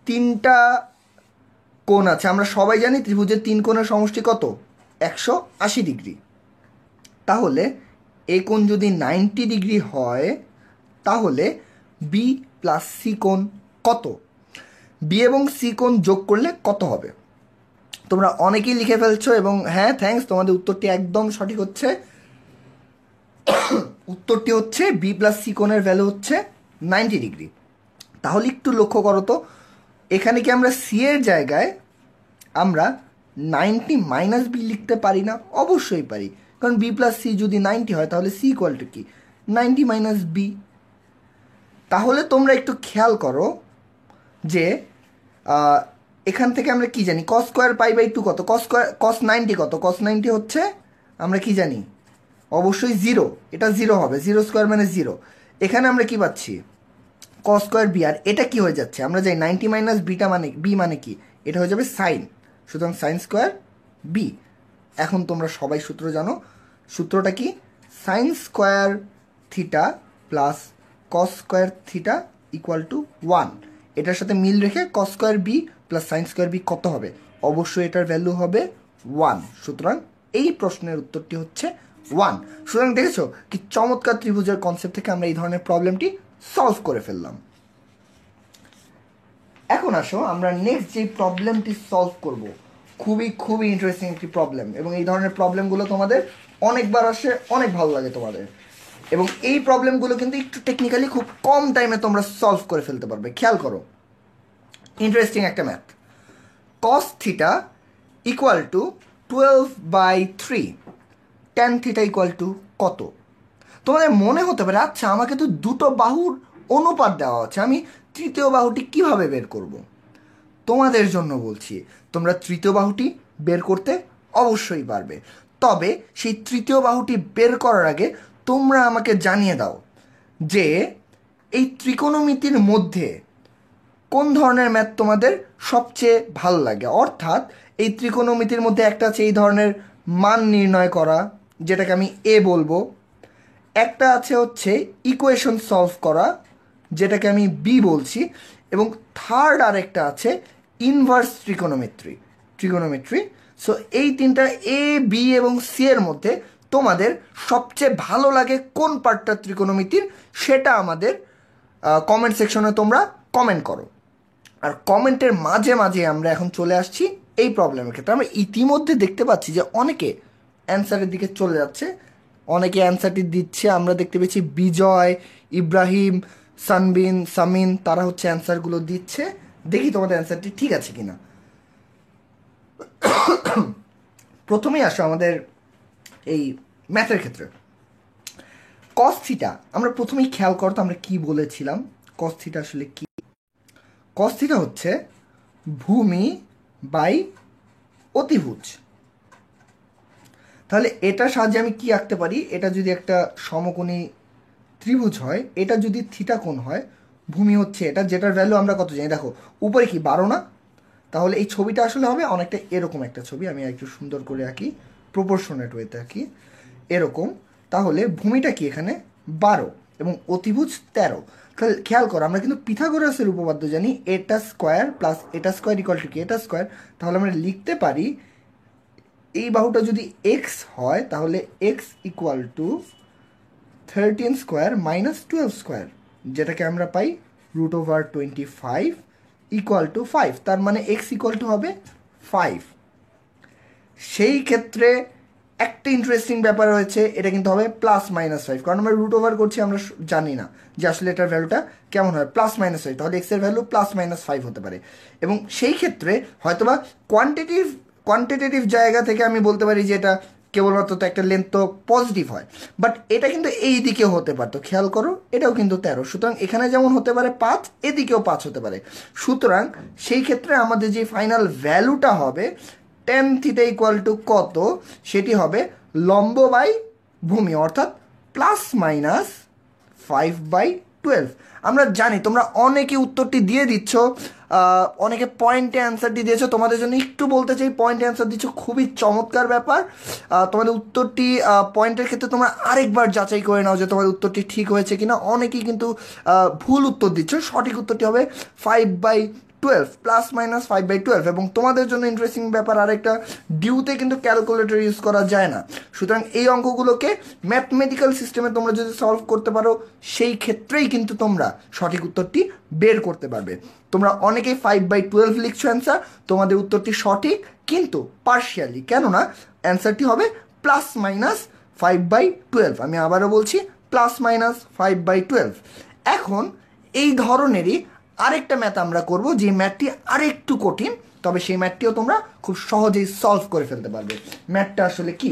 তিনটা কোণ আছে, আমরা সবাই জানি ত্রিভুজের 3 কোণের সমষ্টি কত? 180 ডিগ্রি। তাহলে এ কোণ যদি 90 ডিগ্রি হয় তাহলে বি প্লাস সি কোণ কত? বি এবং সি কোণ যোগ করলে কত হবে? তোমরা অনেকেই লিখে ফেলছো, এবং হ্যাঁ থ্যাঙ্কস, তোমাদের উত্তরটি একদম সঠিক হচ্ছে। উত্তরটি হচ্ছে বি প্লাস সি কোণের ভ্যালু হচ্ছে 90 ডিগ্রি। তাহলে একটু লক্ষ্য করো তো, এখানে কি আমরা সি এর জায়গায় আমরা 90 মাইনাস বি লিখতে পারি না? অবশ্যই পারি, কারণ বি প্লাস সি যদি 90 হয় তাহলে সি ইকুয়াল টু কি? 90 মাইনাস বি। তাহলে তোমরা একটু খেয়াল করো যে এখান থেকে আমরা কি জানি, cos স্কয়ার π/2 কত? cos 90 কত? cos 90 হচ্ছে আমরা কি জানি, অবশ্যই 0, এটা 0 হবে, 0 স্কয়ার মানে 0। এখানে আমরা কি পাচ্ছি? cos স্কয়ার বি, আর এটা কি হয়ে যাচ্ছে আমরা জানি 90 মাইনাস বিটা মানে বি মানে কি, এটা হয়ে যাবে সাইন, সুতরাং সাইন স্কয়ার বি। এখন তোমরা সবাই সূত্র জানো, সূত্রটা কি? Sine square theta plus cos square theta equal to 1। এটার সাথে মিল রেখে cos square B plus sine square B কত হবে? অবশ্যই এটার ভ্যালু হবে 1। সুতরাং এই প্রশ্নের উত্তরটি হচ্ছে 1। সুতরাং দেখেছো কি চমৎকার ত্রিভুজের কনসেপ্ট থেকে আমরা এই ধরনের প্রবলেমটি সলভ করে ফেললাম। এখন আসো আমরা নেক্সট যে প্রবলেমটি সলভ করব, খুবই খুবই ইন্টারেস্টিং একটি প্রবলেম, এবং এই ধরনের প্রবলেমগুলো তোমাদের অনেকবার আসে, অনেক ভালো লাগে তোমাদের, এবং এই প্রবলেমগুলো কিন্তু একটু টেকনিক্যালি খুব কম টাইমে তোমরা সলভ করে ফেলতে পারবে। খেয়াল করো, ইন্টারেস্টিং একটা math. cos theta equal two 12/3, tan theta equal to কত? তোমাদের মনে হতে পারে আচ্ছা আমাকে তো দুটো বাহুর অনুপাত দেওয়া আছে, আমি তৃতীয় বাহুটি কিভাবে বের করব? তোমাদের জন্য বলছি, তোমরা তৃতীয় বাহুটি বের করতে অবশ্যই পারবে। তবে সেই তৃতীয় বাহুটি বের করার আগে তোমরা আমাকে জানিয়ে দাও যে এই ত্রিকোণমিতির মধ্যে কোন ধরনের ম্যাথ তোমাদের সবচেয়ে ভালো লাগে। অর্থাৎ এই ত্রিকোণমিতির মধ্যে একটা আছে এই ধরনের মান নির্ণয় করা, যেটাকে আমি এ বলবো। একটা আছে হচ্ছে ইকুয়েশন সলভ করা, যেটাকে আমি বি বলছি। এবং থার্ড আরেকটা আছে ইনভার্স ট্রিগোনোমেট্রি। সো এই তিনটা এ, বি এবং সি এর মধ্যে তোমাদের সবচেয়ে ভালো লাগে কোন পার্টটা ত্রিকোণমিতির, সেটা আমাদের কমেন্ট সেকশনে তোমরা কমেন্ট করো। আর কমেন্টের মাঝে মাঝে আমরা এখন চলে আসছি এই প্রবলেমের ক্ষেত্রে। আমরা ইতিমধ্যে দেখতে পাচ্ছি যে অনেকে অ্যান্সারের দিকে চলে যাচ্ছে, অনেকে অ্যান্সারটি দিচ্ছে। আমরা দেখতে পেয়েছি বিজয়, ইব্রাহিম, সামিন, তারা হচ্ছে অ্যান্সারগুলো দিচ্ছে। দেখি তোমাদের অ্যান্সারটি ঠিক আছে কিনা। প্রথমেই আসো আমাদের এই ম্যাথের ক্ষেত্রে। cos থিটা আমরা প্রথমেই খেয়াল করতো আমরা কি বলেছিলাম। cos থিটা আসলে কি? cos থিটা হচ্ছে ভূমি বাই অতিভুজ। তাহলে এটার সাহায্যে আমি কি আঁকতে পারি? এটা যদি একটা সমকোণী ত্রিভুজ হয়, এটা যদি থিটা কোণ হয়, ভূমি হচ্ছে এটা, যেটার ভ্যালু আমরা কত জানি। দেখো উপরে কি 12 না? তাহলে এই ছবিটা আসলে হবে অনেকটা এরকম একটা ছবি। আমি একটু সুন্দর করে আঁকি, প্রপোর্শনেট ওয়েতে আঁকি, এরকম। তাহলে ভূমিটা কি এখানে 12 এবং অতিভুজ 13। তাহলে খেয়াল করো, আমরা কিন্তু পিথাগোরাসের উপপাদ্য জানি, এটা স্কোয়ার প্লাস এটা স্কোয়ার ইকুয়াল টু কি এটা স্কোয়ার। তাহলে আমরা লিখতে পারি এই বাহুটা যদি এক্স হয় তাহলে x equal two 13 square minus 12 square, যেটাকে আমরা পাই √25 ইকুয়াল টু 5। তার মানে এক্স ইকুয়াল টু হবে 5। সেই ক্ষেত্রে একটা ইন্টারেস্টিং ব্যাপার রয়েছে, এটা কিন্তু হবে +-5, কারণ আমরা √ওভার করছি, আমরা জানি না যে আসলে এটার ভ্যালুটা কেমন হয়। +-5, তাহলে এক্সের ভ্যালু +-5 হতে পারে। এবং সেই ক্ষেত্রে হয়তোবা কোয়ান্টিটেটিভ জায়গা থেকে আমি বলতে পারি যে এটা কেবলমাত্র তো একটা লেন্থ তো পজিটিভ হয়, বাট এটা কিন্তু এই দিকেও হতে পারতো। খেয়াল করো এটাও কিন্তু 13, সুতরাং এখানে যেমন হতে পারে 5, এদিকেও 5 হতে পারে। সুতরাং সেই ক্ষেত্রে আমাদের যে ফাইনাল ভ্যালুটা হবে tan থিটা ইকুয়াল টু কত, সেটি হবে লম্ব বাই ভূমি, অর্থাৎ +-5/12। আমরা জানি তোমরা অনেকে উত্তরটি দিয়ে দিচ্ছ, অনেকে পয়েন্টে অ্যান্সারটি দিয়েছো। তোমাদের জন্য একটু বলতে চাই, পয়েন্টে অ্যান্সার দিচ্ছ, খুবই চমৎকার ব্যাপার। তোমাদের উত্তরটি পয়েন্টের ক্ষেত্রে তোমরা আরেকবার যাচাই করে নাও যে তোমাদের উত্তরটি ঠিক হয়েছে কিনা। অনেকেই কিন্তু ভুল উত্তর দিচ্ছ। সঠিক উত্তরটি হবে 5/12, +-5/12। এবং তোমাদের জন্য ইন্টারেস্টিং ব্যাপার আরেকটা, ডিউতে কিন্তু ক্যালকুলেটর ইউজ করা যায় না। সুতরাং এই অঙ্কগুলোকে ম্যাথমেটিক্যাল সিস্টেমে তোমরা যদি সলভ করতে পারো, সেই ক্ষেত্রেই কিন্তু তোমরা সঠিক উত্তরটি বের করতে পারবে। তোমরা অনেকেই 5/12 লিখছো অ্যান্সার, তোমাদের উত্তরটি সঠিক কিন্তু পার্শিয়ালি, কেননা অ্যান্সারটি হবে +-5/12। আমি আবারও বলছি +-5/12। এখন এই ধরনেরই আরেকটা ম্যাথ আমরা করব, যে ম্যাথটি আরেকটু কঠিন, তবে সেই ম্যাথটিও তোমরা খুব সহজেই সলভ করে ফেলতে পারবে। ম্যাথটা আসলে কি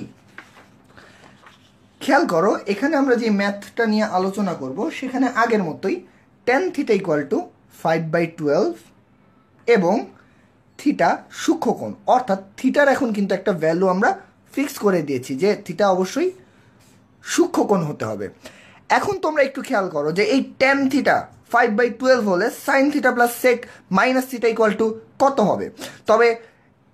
খেয়াল করো, এখানে আমরা যে ম্যাথটা নিয়ে আলোচনা করব সেখানে আগের মতোই tan থিটা ইকুয়াল টু 5/12 এবং থিটা সূক্ষ্মকোণ, অর্থাৎ থিটার এখন কিন্তু একটা ভ্যালু আমরা ফিক্স করে দিয়েছি যে থিটা অবশ্যই সূক্ষ্মকোণ হতে হবে। এখন তোমরা একটু খেয়াল করো যে এই tan থিটা 5/12 হলে sine theta plus sec minus theta equal to কত হবে। তবে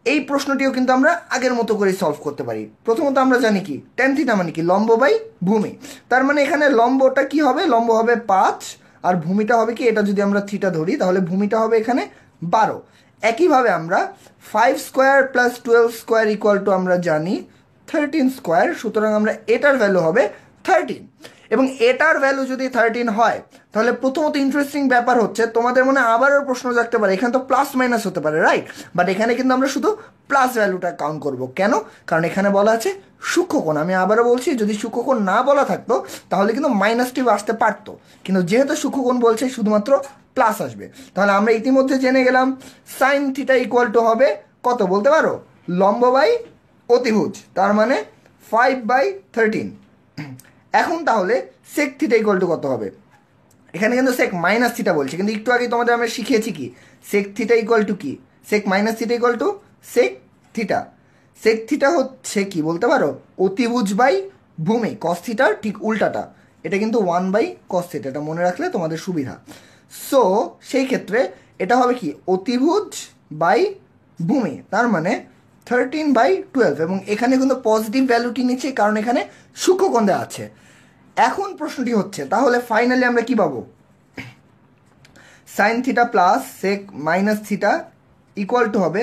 এই প্রশ্নটিও কিন্তু আমরা আগের মতো করে সলভ করতে পারি। প্রথমত আমরা জানি কি tan থিটা মানে কি লম্ব বাই ভূমি। তার মানে এখানে লম্বটা কি হবে, লম্ব হবে 5 আর ভূমিটা হবে কি, এটা যদি আমরা থিটা ধরি তাহলে ভূমিটা হবে এখানে 12। একইভাবে আমরা 5 square plus 12 square equal to আমরা জানি 13 স্কোয়ার, সুতরাং আমরা এটার ভ্যালু হবে 13। এবং এটার ভ্যালু যদি 13 হয় তাহলে প্রথমত ইন্টারেস্টিং ব্যাপার হচ্ছে, তোমাদের মনে আবারও প্রশ্ন জাগতে পারে এখানে তো প্লাস মাইনাস হতে পারে, রাইট? বাট এখানে কিন্তু আমরা শুধু প্লাস ভ্যালুটা কাউন্ট করব। কেন? কারণ এখানে বলা আছে সূক্ষ্মকোণ। আমি আবারও বলছি, যদি সূক্ষ্মকোণ না বলা থাকতো তাহলে কিন্তু মাইনাসটি আসতে পারতো, কিন্তু যেহেতু সূক্ষ্মকোণ বলছে শুধুমাত্র প্লাস আসবে। তাহলে আমরা ইতিমধ্যে জেনে গেলাম সাইন থিটা ইকুয়াল টু হবে কত বলতে পারো? লম্ব বাই অতিভুজ, তার মানে 5/13। এখন তাহলে সেক থিটা ইকুয়াল টু কত হবে? এখানে কিন্তু সেক মাইনাস থিটা বলছে, কিন্তু একটু আগে তোমাদের আমরা শিখিয়েছি কি সেক থিটা ইকুয়াল টু কি, sec minus theta equal to sec theta. Sec theta হচ্ছে কি বলতে পারো? অতিভুজ বাই ভূমি, কস থিটার ঠিক উল্টাটা। এটা কিন্তু 1/cos থিটা, এটা মনে রাখলে তোমাদের সুবিধা। সো সেই ক্ষেত্রে এটা হবে কি অতিভুজ বাই ভূমি, তার মানে 13/12। এবং এখানে কিন্তু পজিটিভ ভ্যালুটি নিচ্ছে কারণ এখানে সূক্ষ্মকোণ দেওয়া আছে। এখন প্রশ্নটি হচ্ছে তাহলে ফাইনালি আমরা কি পাবো? Sine theta plus sec minus theta equal to হবে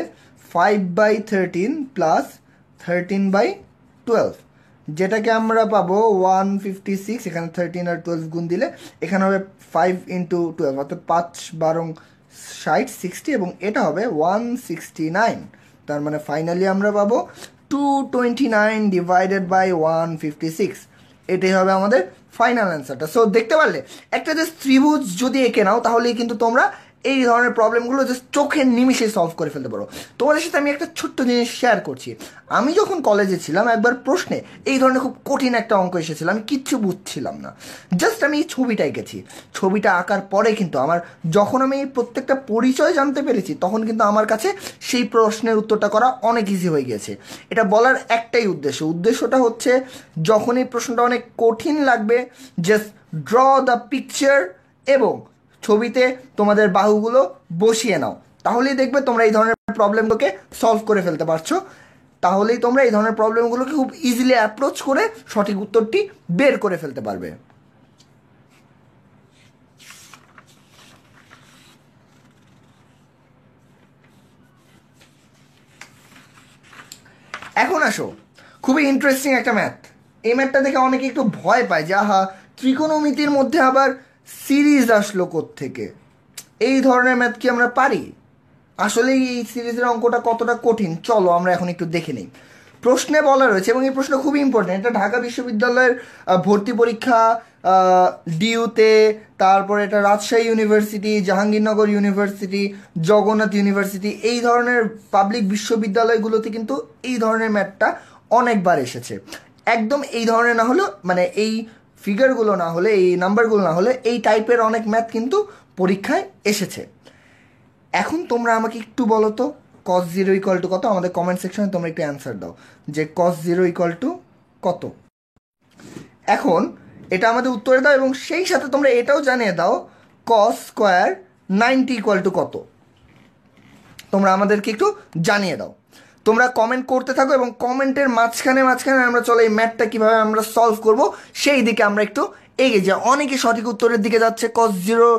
5/13 প্লাস 13/12, যেটাকে আমরা পাবো 156। এখানে 13 আর 12 গুণ দিলে এখানে হবে 5 ইন্টু 12, অর্থাৎ 5 12 60 60, এবং এটা হবে 169। তার মানে ফাইনালি আমরা পাবো 229 ডিভাইডেড বাই 156। এটাই হবে আমাদের ফাইনাল অ্যান্সারটা। সো দেখতে পারলে একটা যে ত্রিভুজ যদি এঁকে নাও তাহলেই কিন্তু তোমরা এই ধরনের প্রবলেমগুলো জাস্ট চোখের নিমিষে সলভ করে ফেলতে পারো। তোমাদের সাথে আমি একটা ছোট্ট জিনিস শেয়ার করছি। আমি যখন কলেজে ছিলাম একবার প্রশ্নে এই ধরনের খুব কঠিন একটা অঙ্ক এসেছিল, আমি কিচ্ছু বুঝছিলাম না, জাস্ট আমি এই ছবিটা এঁকেছি। ছবিটা আঁকার পরে কিন্তু আমার যখন আমি এই প্রত্যেকটা পরিচয় জানতে পেরেছি তখন কিন্তু আমার কাছে সেই প্রশ্নের উত্তরটা করা অনেক ইজি হয়ে গেছে। এটা বলার একটাই উদ্দেশ্যটা হচ্ছে যখন এই প্রশ্নটা অনেক কঠিন লাগবে জাস্ট ড্র দ্য পিকচার এবং ছবিতে তোমাদের বাহুগুলো বসিয়ে নাও, তাহলেই দেখবে তোমরা এই ধরনের প্রবলেমগুলোকে সলভ করে ফেলতে পারছো। তাহলেই তোমরা এই ধরনের প্রবলেমগুলোকে খুব ইজিলি অ্যাপ্রোচ করে সঠিক উত্তরটি বের করে ফেলতে পারবে। এখন আসো খুবই ইন্টারেস্টিং একটা ম্যাথ। এই ম্যাথটা দেখে অনেকে একটু ভয় পায় যে আহা ত্রিকোণমিতির মধ্যে আবার সিরিজ আসলো কোত্থেকে, এই ধরনের ম্যাথ কি আমরা পারি? আসলে এই সিরিজের অঙ্কটা কতটা কঠিন চলো আমরা এখন একটু দেখে নিই। প্রশ্নে বলা রয়েছে, এবং এই প্রশ্ন খুবই ইম্পর্টেন্ট, এটা ঢাকা বিশ্ববিদ্যালয়ের ভর্তি পরীক্ষা, ডিইউতে, তারপরে এটা Rajshahi university, Jahangirnagar university, Jagannath university, এই ধরনের পাবলিক বিশ্ববিদ্যালয়গুলোতে কিন্তু এই ধরনের ম্যাথটা অনেকবার এসেছে। একদম এই ধরনের না হলেও, মানে এই ফিগারগুলো না হলে, এই নাম্বারগুলো না হলে এই টাইপের অনেক ম্যাথ কিন্তু পরীক্ষায় এসেছে। এখন তোমরা আমাকে একটু বলো তো cos 0 ইকুয়াল টু কত? আমাদের কমেন্ট সেকশনে তোমরা একটু অ্যান্সার দাও যে cos 0 ইকুয়াল টু কত। এখন এটা আমাদের উত্তরে দাও এবং সেই সাথে তোমরা এটাও জানিয়ে দাও cos স্কোয়ার 90 ইকুয়াল টু কত। তোমরা আমাদেরকে একটু জানিয়ে দাও। তোমরা কমেন্ট করতে থাকো এবং কমেন্টের মাঝখানে আমরা চলো এই ম্যাথটা কীভাবে আমরা সলভ করব সেই দিকে আমরা একটু এগিয়ে যাই। অনেকে সঠিক উত্তরের দিকে যাচ্ছে। cos 0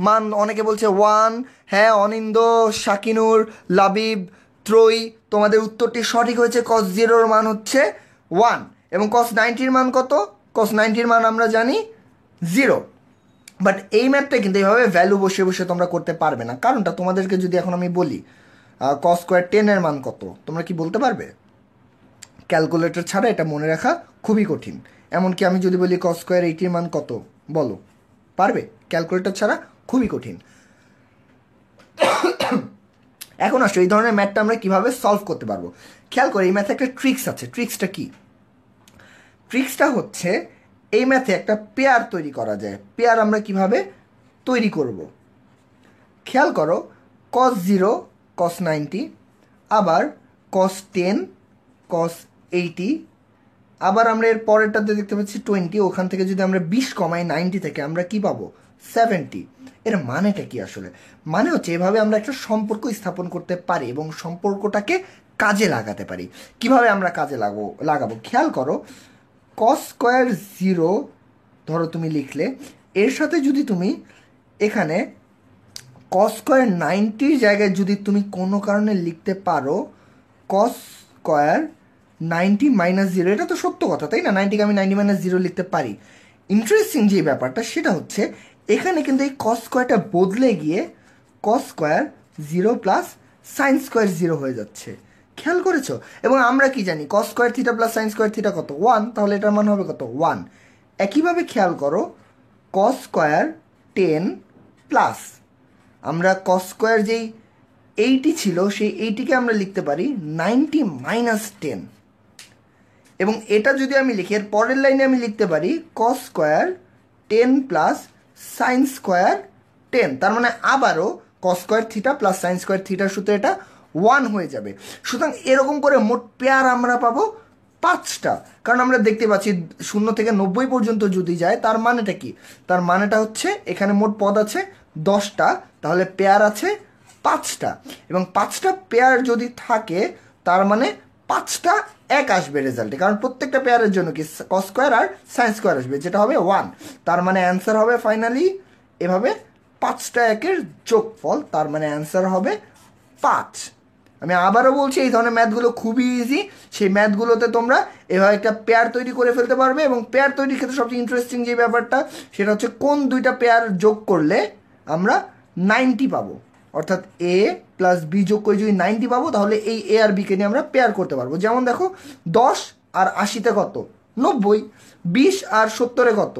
মান অনেকে বলছে 1। হ্যাঁ, অনিন্দ, শাকিনুর, লাবিব, ত্রয়ী, তোমাদের উত্তরটি সঠিক হয়েছে। cos 0 মান হচ্ছে 1 এবং cos 90 মান কত? cos 90 মান আমরা জানি 0। বাট এই ম্যাথটা কিন্তু এইভাবে ভ্যালু বসে বসে তোমরা করতে পারবে না। কারণটা তোমাদেরকে যদি এখন আমি বলি cos স্কোয়ার 10 এর মান কত, তোমরা কি বলতে পারবে? ক্যালকুলেটর ছাড়া এটা মনে রাখা খুবই কঠিন। এমনকি আমি যদি বলি cos স্কোয়ার 80 এর মান কত, বলো পারবে? ক্যালকুলেটর ছাড়া খুবই কঠিন। এখন আসো এই ধরনের ম্যাথটা আমরা কীভাবে সলভ করতে পারবো। খেয়াল করে এই ম্যাথে একটা ট্রিক্স আছে। ট্রিক্সটা কি? ট্রিক্সটা হচ্ছে এই ম্যাথে একটা পেয়ার তৈরি করা যায়। পেয়ার আমরা কিভাবে তৈরি করব? খেয়াল করো cos 0 cos 90, আবার cos 10 cos 80, আবার আমরা এর পরেরটাতে দেখতে পাচ্ছি 20। ওখান থেকে যদি আমরা 20 কমাই 90 থেকে আমরা কি পাবো? 70। এর মানেটা কি আসলে? মানে হচ্ছে এভাবে আমরা একটা সম্পর্ক স্থাপন করতে পারি এবং সম্পর্কটাকে কাজে লাগাতে পারি। কিভাবে আমরা কাজে লাগাবো খেয়াল করো। cos স্কোয়ার 0 ধরো তুমি লিখলে, এর সাথে যদি তুমি এখানে কস স্কোয়ার 90 জায়গায় যদি তুমি কোনো কারণে লিখতে পারো কস স্কোয়ার 90 - 0, এটা তো সত্য কথা তাই না? 90কে আমি 90 - 0 লিখতে পারি। ইন্টারেস্টিং যে ব্যাপারটা সেটা হচ্ছে এখানে কিন্তু এই কস স্কোয়ারটা বদলে গিয়ে cos square 0 plus sine square 0 হয়ে যাচ্ছে। খেয়াল করেছো? এবং আমরা কি জানি cos square theta plus sine square theta কত? 1, তাহলে এটার মান হবে কত? 1। একইভাবে খেয়াল করো কস স্কোয়ার 10 প্লাস, আমরা কস স্কোয়ার যেই 80 ছিল সেই 80কে আমরা লিখতে পারি 90 - 10, এবং এটা যদি আমি লিখি এর পরের লাইনে আমি লিখতে পারি cos square 10 plus sine square 10, তার মানে আবারও cos square theta plus sine square থিটার সূত্রে এটা 1 হয়ে যাবে। সুতরাং এরকম করে মোট পেয়ার আমরা পাবো 5টা, কারণ আমরা দেখতে পাচ্ছি 0 থেকে 90 পর্যন্ত যদি যায় তার মানেটা কি? তার মানেটা হচ্ছে এখানে মোট পদ আছে 10টা, তাহলে পেয়ার আছে 5টা, এবং 5টা পেয়ার যদি থাকে তার মানে 5টা এক আসবে রেজাল্টে, কারণ প্রত্যেকটা পেয়ারের জন্য কি কস স্কোয়ার আর সাইন স্কোয়ার আসবে, যেটা হবে 1। তার মানে অ্যান্সার হবে ফাইনালি এভাবে 5টা একের যোগফল, তার মানে অ্যান্সার হবে 5। আমি আবারও বলছি এই ধরনের ম্যাথগুলো খুবই ইজি, সেই ম্যাথগুলোতে তোমরা এভাবে একটা পেয়ার তৈরি করে ফেলতে পারবে, এবং পেয়ার তৈরির ক্ষেত্রে সবচেয়ে ইন্টারেস্টিং যে ব্যাপারটা সেটা হচ্ছে কোন দুইটা পেয়ার যোগ করলে আমরা 90 পাবো, অর্থাৎ এ প্লাস বি যোগ করে যদি 90 পাবো তাহলে এই এ আর বিকে নিয়ে আমরা পেয়ার করতে পারবো। যেমন দেখো 10 আর 80-তে কত? 90। 20 আর 70-এ কত?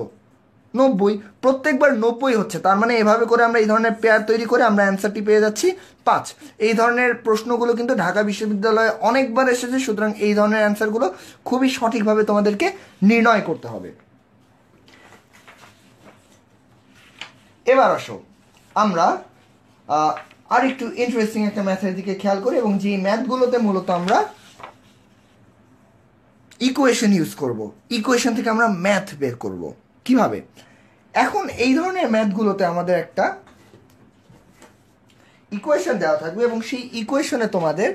90। প্রত্যেকবার 90 হচ্ছে, তার মানে এভাবে করে আমরা এই ধরনের পেয়ার তৈরি করে আমরা অ্যান্সারটি পেয়ে যাচ্ছি 5। এই ধরনের প্রশ্নগুলো কিন্তু ঢাকা বিশ্ববিদ্যালয়ে অনেকবার এসেছে, সুতরাং এই ধরনের অ্যান্সারগুলো খুবই সঠিকভাবে তোমাদেরকে নির্ণয় করতে হবে। এবার আসো আমরা আর একটু ইন্টারেস্টিং একটা ম্যাথের দিকে খেয়াল করি, এবং যে ম্যাথগুলোতে মূলত আমরা ইকুয়েশন ইউজ করব, ইকুয়েশন থেকে আমরা ম্যাথ বের করব। কিভাবে? এখন এই ধরনের ম্যাথগুলোতে আমাদের একটা ইকুয়েশন দেওয়া থাকবে, এবং সেই ইকুয়েশনে তোমাদের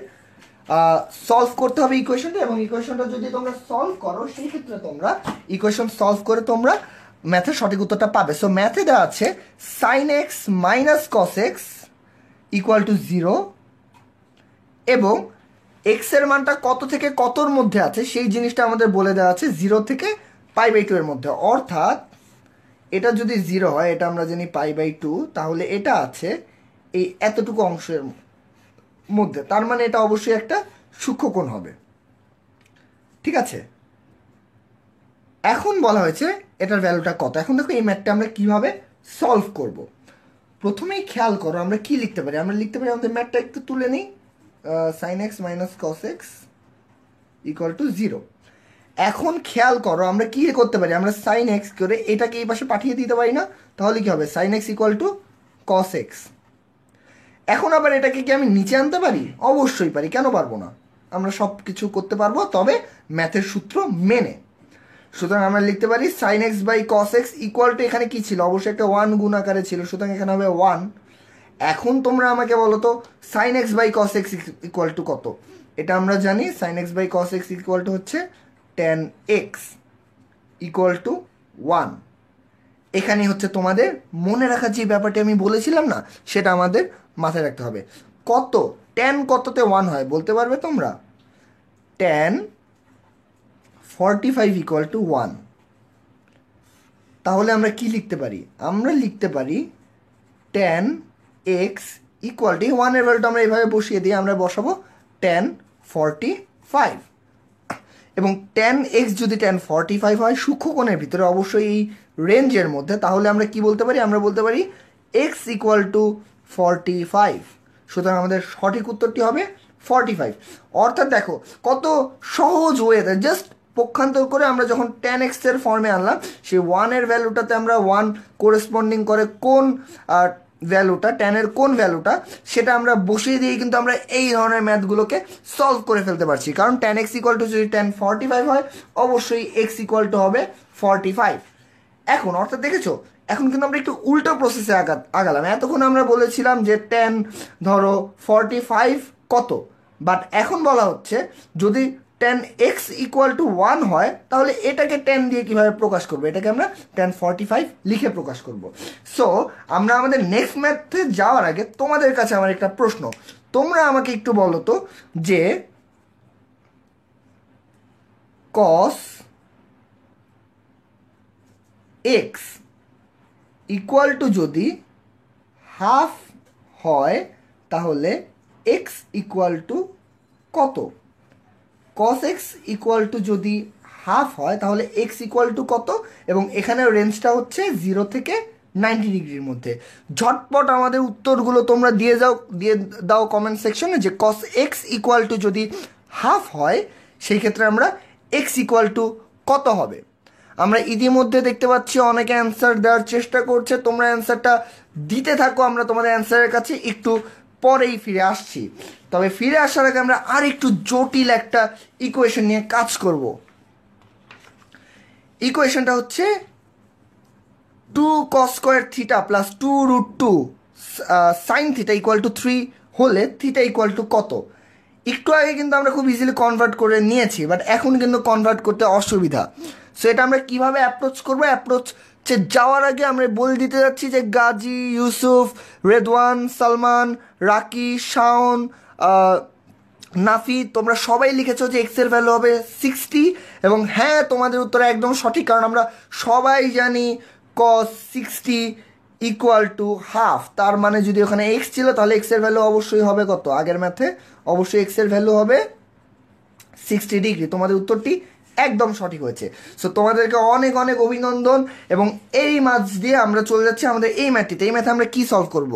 সলভ করতে হবে ইকুয়েশনটা, এবং ইকুয়েশনটা যদি তোমরা সলভ করো সেই ক্ষেত্রে তোমরা ইকুয়েশন সলভ করে তোমরা ম্যাথের সঠিক উত্তরটা পাবে। সো ম্যাথে দেওয়া আছে sine X minus cos X equal to 0, এবং এক্সের মানটা কত থেকে কতর মধ্যে আছে সেই জিনিসটা আমাদের বলে দেওয়া আছে 0 থেকে π/2 এর মধ্যে, অর্থাৎ এটা যদি 0 হয়, এটা আমরা জানি π/2, তাহলে এটা আছে এই এতটুকু অংশের মধ্যে, তার মানে এটা অবশ্যই একটা সূক্ষ্মকোণ হবে। ঠিক আছে, এখন বলা হয়েছে এটার ভ্যালুটা কত। এখন দেখো এই ম্যাথটা আমরা কিভাবে সলভ করব। প্রথমেই খেয়াল করো আমরা কি লিখতে পারি। আমরা লিখতে পারি, আমাদের ম্যাথটা একটু তুলে নিই, sine X minus cos X equal to 0। এখন খেয়াল করো আমরা কি করতে পারি, আমরা সাইন এক্স করে এটাকে এই পাশে পাঠিয়ে দিতে পারি না? তাহলে কি হবে? Sine X equal to cos X. এখন আবার এটাকে কি আমি নিচে আনতে পারি? অবশ্যই পারি, কেন পারবো না? আমরা সব কিছু করতে পারবো, তবে ম্যাথের সূত্র মেনে। সুতরাং আমরা লিখতে পারি sine X by cos X equal to, এখানে কি ছিল? অবশ্যই একটা 1 গুণ আকারে ছিল, সুতরাং এখানে হবে 1। এখন তোমরা আমাকে বলো তো sine X by cos X equal to কত? এটা আমরা জানি sine X by cos X equal to হচ্ছে tan x ইকুয়াল টু 1। এখানে হচ্ছে তোমাদের মনে রাখার যে ব্যাপারটি আমি বলেছিলাম না, সেটা আমাদের মাথায় রাখতে হবে। কত tan কততে 1 হয় বলতে পারবে তোমরা? tan 45 equal to 1। তাহলে আমরা কি লিখতে পারি? আমরা লিখতে পারি tan x ইকুয়াল টু 1 এর ভ্যালুটা আমরা এইভাবে বসিয়ে দিই, আমরা বসাবো tan 45, এবং tan x যদি tan 45 হয় সূক্ষ্মকোণের ভিতরে, অবশ্যই এই রেঞ্জের মধ্যে, তাহলে আমরা কি বলতে পারি? আমরা বলতে পারি x ইকুয়াল টু 45। সুতরাং আমাদের সঠিক উত্তরটি হবে 45। অর্থাৎ দেখো কত সহজ ওয়েতে, জাস্ট পক্ষান্তর করে আমরা যখন tan x এর ফর্মে আনলাম, সেই 1 এর ভ্যালুটাতে আমরা 1 কোরেসপন্ডিং করে কোন ভ্যালুটা, ট্যানের কোন ভ্যালুটা, সেটা আমরা বসিয়ে দিয়ে কিন্তু আমরা এই ধরনের ম্যাথগুলোকে সলভ করে ফেলতে পারছি। কারণ tan x ইকুয়াল টু যদি tan 45 হয়, অবশ্যই x ইকুয়াল টু হবে 45। এখন অর্থাৎ দেখেছো, এখন কিন্তু আমরা একটু উল্টো প্রসেসে আগালাম। এতক্ষণ আমরা বলেছিলাম যে tan ধরো 45 কত, বাট এখন বলা হচ্ছে যদি tan x ইকুয়াল টু 1 হয়, তাহলে এটাকে tan দিয়ে কিভাবে প্রকাশ করবো? এটাকে আমরা tan 45 লিখে প্রকাশ করব। সো আমরা আমাদের নেক্সট ম্যাথে যাওয়ার আগে তোমাদের কাছে আমার একটা প্রশ্ন, তোমরা আমাকে একটু বলো তো যে cos x ইকুয়াল টু যদি হাফ হয় তাহলে x ইকুয়াল টু কত? cos x ইকুয়াল টু যদি হাফ হয় তাহলে x ইকুয়াল টু কত? এবং এখানে রেঞ্জটা হচ্ছে 0 থেকে 90 ডিগ্রির মধ্যে। ঝটপট আমাদের উত্তরগুলো তোমরা দিয়ে দাও কমেন্ট সেকশনে যে cos x ইকুয়াল টু যদি হাফ হয় সেই ক্ষেত্রে আমরা x ইকুয়াল টু কত হবে? আমরা ইতিমধ্যে দেখতে পাচ্ছি অনেকে অ্যান্সার দেওয়ার চেষ্টা করছে, তোমরা অ্যান্সারটা দিতে থাকো, আমরা তোমাদের অ্যান্সারের কাছে একটু পরেই ফিরে আসছি। তবে ফিরে আসার আগে আমরা আর একটু জটিল একটা ইকুয়েশন নিয়ে কাজ করব। ইকুয়েশনটা হচ্ছে 2 cos square theta plus 2 root 2 sine theta equal to 3 হলে থিটা ইকুয়াল টু কত? একটু আগে কিন্তু আমরা খুব ইজিলি কনভার্ট করে নিয়েছি, বাট এখন কিন্তু কনভার্ট করতে অসুবিধা। সো এটা আমরা কিভাবে অ্যাপ্রোচ করবো? যাওয়ার আগে আমরা বলে দিতে যাচ্ছি যে গাজী, ইউসুফ, রেদওয়ান, সালমান, রাকি, শাওন, নাফি, তোমরা সবাই লিখেছো যে এক্স এর ভ্যালু হবে 60। এবং হ্যাঁ, তোমাদের উত্তর একদম সঠিক, কারণ আমরা সবাই জানি cos 60 ইকুয়াল টু হাফ। তার মানে যদি ওখানে এক্স ছিল তাহলে এক্স এর ভ্যালু অবশ্যই হবে কত? আগের ম্যাথে অবশ্যই এক্স এর ভ্যালু হবে 60 ডিগ্রি। তোমাদের উত্তরটি একদম সঠিক হয়েছে। সো তোমাদেরকে অনেক অনেক অভিনন্দন। এবং এই ম্যাথ দিয়ে আমরা চলে যাচ্ছি আমাদের এই ম্যাথটিতে। এই ম্যাথে আমরা কি সলভ করব?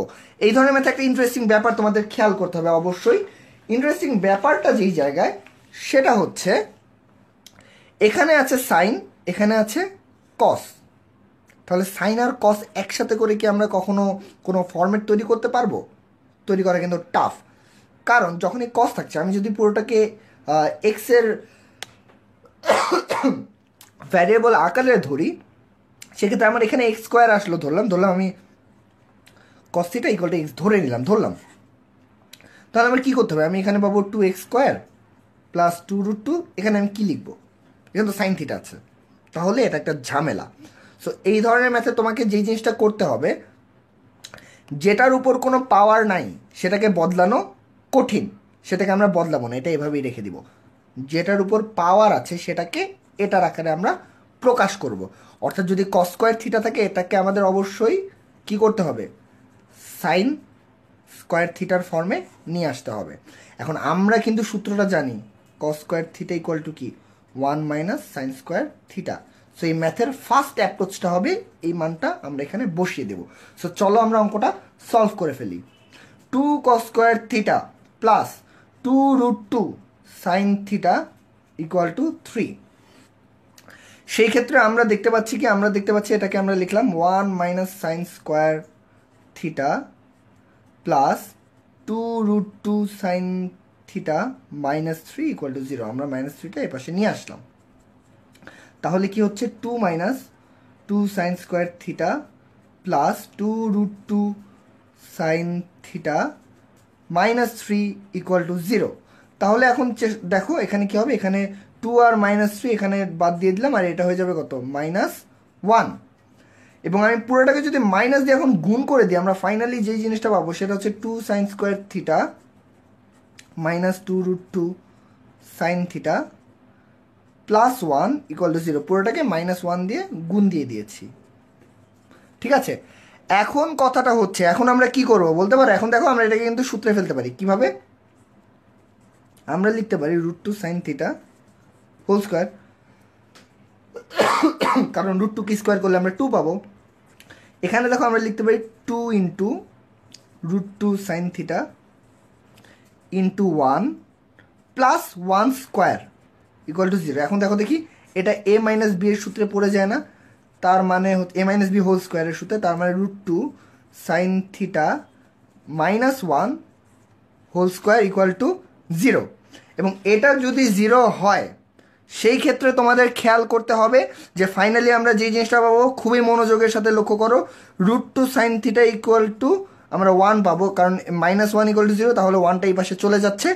এই ধরনের ম্যাথে একটা ইন্টারেস্টিং ব্যাপার তোমাদের খেয়াল করতে হবে অবশ্যই। ইন্টারেস্টিং ব্যাপারটা যেই জায়গায়, সেটা হচ্ছে এখানে আছে সাইন, এখানে আছে কস। তাহলে সাইন আর কস একসাথে করে কি আমরা কখনো কোনো ফরম্যাট তৈরি করতে পারবো? তৈরি করা কিন্তু টাফ, কারণ যখনই কস থাকছে, আমি যদি পুরোটাকে এক্সের ভ্যারিয়েবল আকারে ধরি, সেক্ষেত্রে আমার এখানে এক্স স্কোয়ার আসলো, ধরলাম আমি cos theta equal two x ধরলাম। তাহলে আমার কী করতে হবে? আমি এখানে পাবো 2x স্কোয়ার প্লাস 2 রুট 2। এখানে আমি কী লিখবো? এখানে তো সাইন থিটা আছে, তাহলে এটা একটা ঝামেলা। সো এই ধরনের ম্যাথে তোমাকে যেই জিনিসটা করতে হবে, যেটার উপর কোনো পাওয়ার নাই সেটাকে বদলানো কঠিন, সেটাকে আমরা বদলাবো না, এটা এভাবেই রেখে দিব। যেটার উপর পাওয়ার আছে সেটাকে এটার আকারে আমরা প্রকাশ করব। অর্থাৎ যদি কস স্কোয়ার থিটা থাকে, এটাকে আমাদের অবশ্যই কি করতে হবে? সাইন স্কোয়ার থিটার ফর্মে নিয়ে আসতে হবে। এখন আমরা কিন্তু সূত্রটা জানি, cos square theta equal to কি? 1 minus sine square theta. So এই ম্যাথের ফার্স্ট অ্যাপ্রোচটা হবে এই মানটা আমরা এখানে বসিয়ে দেব। সো চলো আমরা অঙ্কটা সলভ করে ফেলি। 2 cos square theta plus 2 root 2 sine theta equal to 3। সেই ক্ষেত্রে আমরা দেখতে পাচ্ছি এটাকে আমরা লিখলাম 1 minus sine square theta plus 2 root 2 sine theta minus 3 equal to 0। আমরা মাইনাস 3টা এই পাশে নিয়ে আসলাম। তাহলে কি হচ্ছে? 2 minus 2 sine square theta plus 2 root 2 sine theta minus 3 equal to 0। তাহলে এখন দেখো এখানে কি হবে? এখানে 2 আর মাইনাস 3 এখানে বাদ দিয়ে দিলাম, আর এটা হয়ে যাবে কত? মাইনাস 1। এবং আমি পুরোটাকে যদি মাইনাস দিয়ে এখন গুণ করে দিই, আমরা ফাইনালি যেই জিনিসটা পাবো সেটা হচ্ছে 2 sine square theta minus 2 root 2 sine theta plus 1 equal to 0। পুরোটাকে মাইনাস 1 দিয়ে গুণ দিয়ে দিয়েছি। ঠিক আছে, এখন কথাটা হচ্ছে, এখন আমরা কি করব বলতে পারো? এখন দেখো আমরা এটাকে কিন্তু সূত্রে ফেলতে পারি। কিভাবে? আমরা লিখতে পারি root 2 sine theta whole square, কারণ রুট 2 কি স্কোয়ার করলে আমরা 2 পাবো। এখানে দেখো আমরা লিখতে পারি 2 into root 2 sine theta into 1 plus 1 square equal to 0। এখন দেখো দেখি, এটা এ মাইনাস বি এর সূত্রে পড়ে যায় না? তার মানে এ মাইনাস বি হোল স্কোয়ারের সূত্রে, তার মানে root 2 sine theta minus 1 whole square equal to 0। এবং এটা যদি 0 হয়, সেই ক্ষেত্রে তোমাদের খেয়াল করতে হবে যে ফাইনালি আমরা যে জিনিসটা পাবো, খুবই মনোযোগের সাথে লক্ষ্য করো, root 2 sine theta equal to আমরা 1 পাবো, কারণ মাইনাস 1 ইকুয়াল টু 0, তাহলে 1টা এই পাশে চলে যাচ্ছে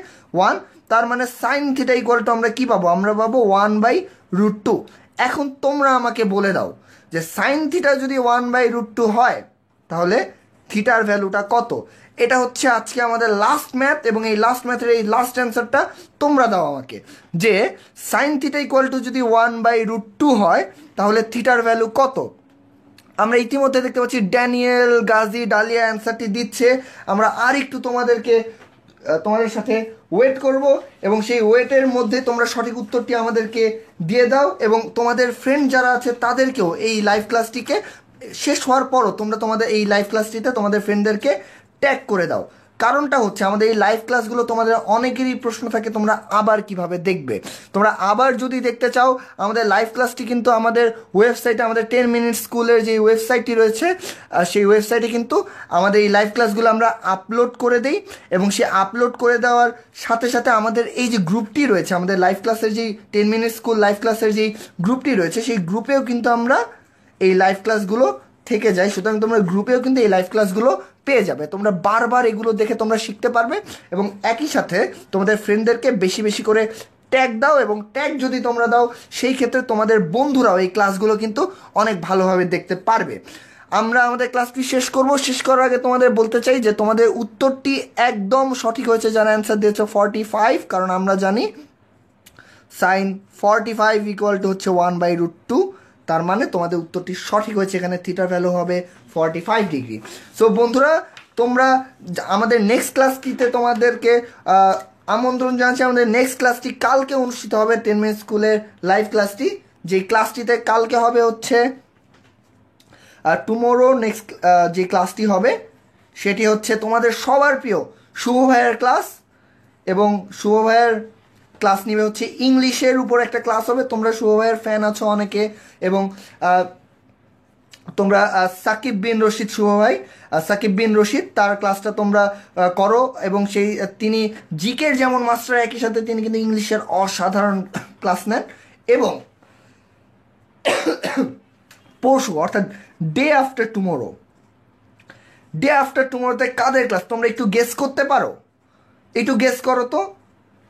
1। তার মানে সাইন থিটা ইকুয়াল টু আমরা কি পাবো, আমরা পাবো 1/√2। এখন তোমরা আমাকে বলে দাও যে সাইন থিটা যদি 1/√2 হয় তাহলে থিটার ভ্যালুটা কত। এটা হচ্ছে আজকে আমাদের লাস্ট ম্যাথ, এবং এই লাস্ট ম্যাথের এই লাস্ট অ্যান্সারটা তোমরা দাও আমাকে, যে সাইন থিটা ইকুয়াল টু যদি 1/√2 হয় তাহলে থিটার ভ্যালু কত। আমরা ইতিমধ্যে দেখতে পাচ্ছি ড্যানিয়েল, গাজী, ডালিয়া অ্যান্সারটি দিচ্ছে। আমরা আর একটু তোমাদের সাথে ওয়েট করব, এবং সেই ওয়েটের মধ্যে তোমরা সঠিক উত্তরটি আমাদেরকে দিয়ে দাও, এবং তোমাদের ফ্রেন্ড যারা আছে তাদেরকেও এই লাইভ ক্লাসটিকে শেষ হওয়ার পরও তোমরা তোমাদের এই লাইভ ক্লাসটিতে তোমাদের ফ্রেন্ডদেরকে ট্যাগ করে দাও। কারণটা হচ্ছে আমাদের এই লাইভ ক্লাসগুলো তোমাদের অনেকেরই প্রশ্ন থাকে তোমরা আবার কিভাবে দেখবে। তোমরা আবার যদি দেখতে চাও আমাদের লাইভ ক্লাসটি কিন্তু আমাদের ওয়েবসাইটে, আমাদের 10 মিনিট স্কুলের যে ওয়েবসাইটটি রয়েছে সেই ওয়েবসাইটে কিন্তু আমাদের এই লাইভ ক্লাসগুলো আমরা আপলোড করে দিই, এবং সেই আপলোড করে দেওয়ার সাথে সাথে আমাদের এই যে গ্রুপটি রয়েছে, আমাদের লাইভ ক্লাসের যেই 10 মিনিট স্কুল লাইভ ক্লাসের যেই গ্রুপটি রয়েছে সেই গ্রুপেও কিন্তু আমরা এই লাইভ ক্লাসগুলো থেকে যাই। সুতরাং তোমরা গ্রুপেও কিন্তু এই লাইভ ক্লাসগুলো পেয়ে যাবে। তোমরা বারবার এগুলো দেখে তোমরা শিখতে পারবে, এবং একই সাথে তোমাদের ফ্রেন্ডদেরকে বেশি বেশি করে ট্যাগ দাও, এবং ট্যাগ যদি তোমরা দাও সেই ক্ষেত্রে তোমাদের বন্ধুরাও এই ক্লাসগুলো কিন্তু অনেক ভালোভাবে দেখতে পারবে। আমরা আমাদের ক্লাসটি শেষ করব। শেষ করার আগে তোমাদের বলতে চাই যে তোমাদের উত্তরটি একদম সঠিক হয়েছে যারা অ্যান্সার দিয়েছে 45, কারণ আমরা জানি সাইন 45 ইকুয়াল টু হচ্ছে 1/√2। তার মানে তোমাদের উত্তরটি সঠিক হয়েছে, এখানে থিটার ভ্যালু হবে 45 ডিগ্রি। সো বন্ধুরা, তোমরা আমাদের নেক্সট ক্লাসটিতে তোমাদেরকে আমন্ত্রণ জানাচ্ছি। আমাদের নেক্সট ক্লাসটি কালকে অনুষ্ঠিত হবে 10 মিনিট স্কুলের লাইভ ক্লাসটি, যে ক্লাসটিতে কালকে হবে হচ্ছে টুমোরো নেক্সট যে ক্লাসটি হবে সেটি হচ্ছে তোমাদের সবার প্রিয় শুভ ভাইয়ের ক্লাস, এবং শুভ ভাইয়ের ক্লাস নিবে হচ্ছে ইংলিশের উপর একটা ক্লাস হবে। তোমরা শুভ ভাইয়ের ফ্যান আছো অনেকে, এবং তোমরা সাকিব বিন রশিদ, শুভ ভাই সাকিব বিন রশিদ, তার ক্লাসটা তোমরা করো, এবং সেই তিনি জিকের যেমন মাস্টার একই সাথে তিনি কিন্তু ইংলিশের অসাধারণ ক্লাস নেন। এবং পরশু অর্থাৎ ডে আফটার টুমোরোতে কাদের ক্লাস তোমরা একটু গেস করতে পারো? একটু গেস করো তো।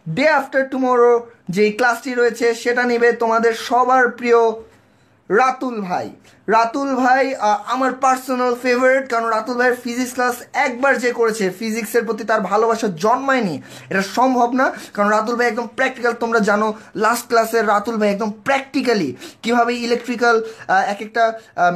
ডে আফটার টুমোরো যে ক্লাসটি রয়েছে সেটা নেবে তোমাদের সবার প্রিয় রাতুল ভাই। রাতুল ভাই আমার পার্সোনাল ফেভারিট, কারণ রাতুল ভাইয়ের ফিজিক্স ক্লাস একবার যে করেছে, ফিজিক্সের প্রতি তার ভালোবাসা জন্মায়নি এটা সম্ভব না, কারণ রাতুল ভাই একদম প্র্যাকটিক্যাল। তোমরা জানো লাস্ট ক্লাসের রাতুল ভাই একদম প্র্যাকটিক্যালি কীভাবে ইলেকট্রিক্যাল এক একটা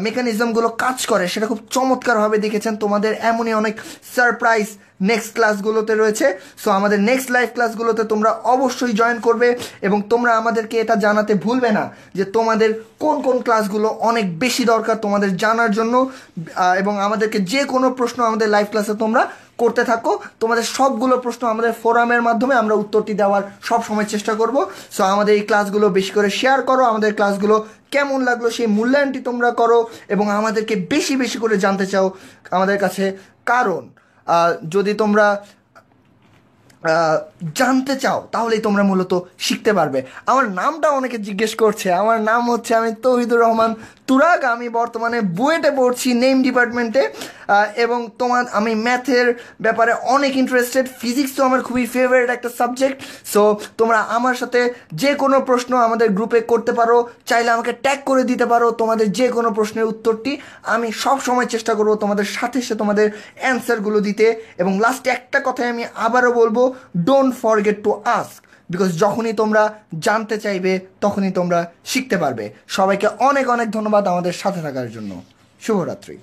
মেকানিজমগুলো কাজ করে সেটা খুব চমৎকারভাবে দেখেছেন। তোমাদের এমনই অনেক সারপ্রাইজ নেক্সট ক্লাসগুলোতে রয়েছে। সো আমাদের নেক্সট লাইভ ক্লাসগুলোতে তোমরা অবশ্যই জয়েন করবে, এবং তোমরা আমাদেরকে এটা জানাতে ভুলবে না যে তোমাদের কোন কোন ক্লাসগুলো অনেক বেশি দরকার তোমাদের জানার জন্য, এবং আমাদেরকে যে কোনো প্রশ্ন আমাদের লাইভ ক্লাসে তোমরা করতে থাকো। তোমাদের সবগুলো প্রশ্ন আমাদের ফোরামের মাধ্যমে আমরা উত্তরটি দেওয়ার সব সময় চেষ্টা করব। সো আমাদের এই ক্লাসগুলো বেশি করে শেয়ার করো, আমাদের ক্লাসগুলো কেমন লাগলো সেই মূল্যায়নটি তোমরা করো, এবং আমাদেরকে বেশি বেশি করে জানতে চাও আমাদের কাছে। কারণ যদি তোমরা জানতে চাও তাহলেই তোমরা মূলত শিখতে পারবে। আমার নামটা অনেকে জিজ্ঞেস করছে, আমার নাম হচ্ছে আমি তৌহিদুর রহমান তুরাগ। আমি বর্তমানে বুয়েটে পড়ছি নেম ডিপার্টমেন্টে, এবং আমি ম্যাথের ব্যাপারে অনেক ইন্টারেস্টেড। ফিজিক্সও আমার খুবই ফেভারিট একটা সাবজেক্ট। সো তোমরা আমার সাথে যে কোনো প্রশ্ন আমাদের গ্রুপে করতে পারো, চাইলে আমাকে ট্যাগ করে দিতে পারো তোমাদের যে কোনো প্রশ্নের উত্তরটি। আমি সব সময় চেষ্টা করব তোমাদের সাথে তোমাদের অ্যান্সারগুলো দিতে। এবং লাস্টে একটা কথাই আমি আবারও বলবো, don't forget to ask, because যখনই তোমরা জানতে চাইবে তখনই তোমরা শিখতে পারবে। সবাইকে অনেক অনেক ধন্যবাদ আমাদের সাথে থাকার জন্য। শুভরাত্রি।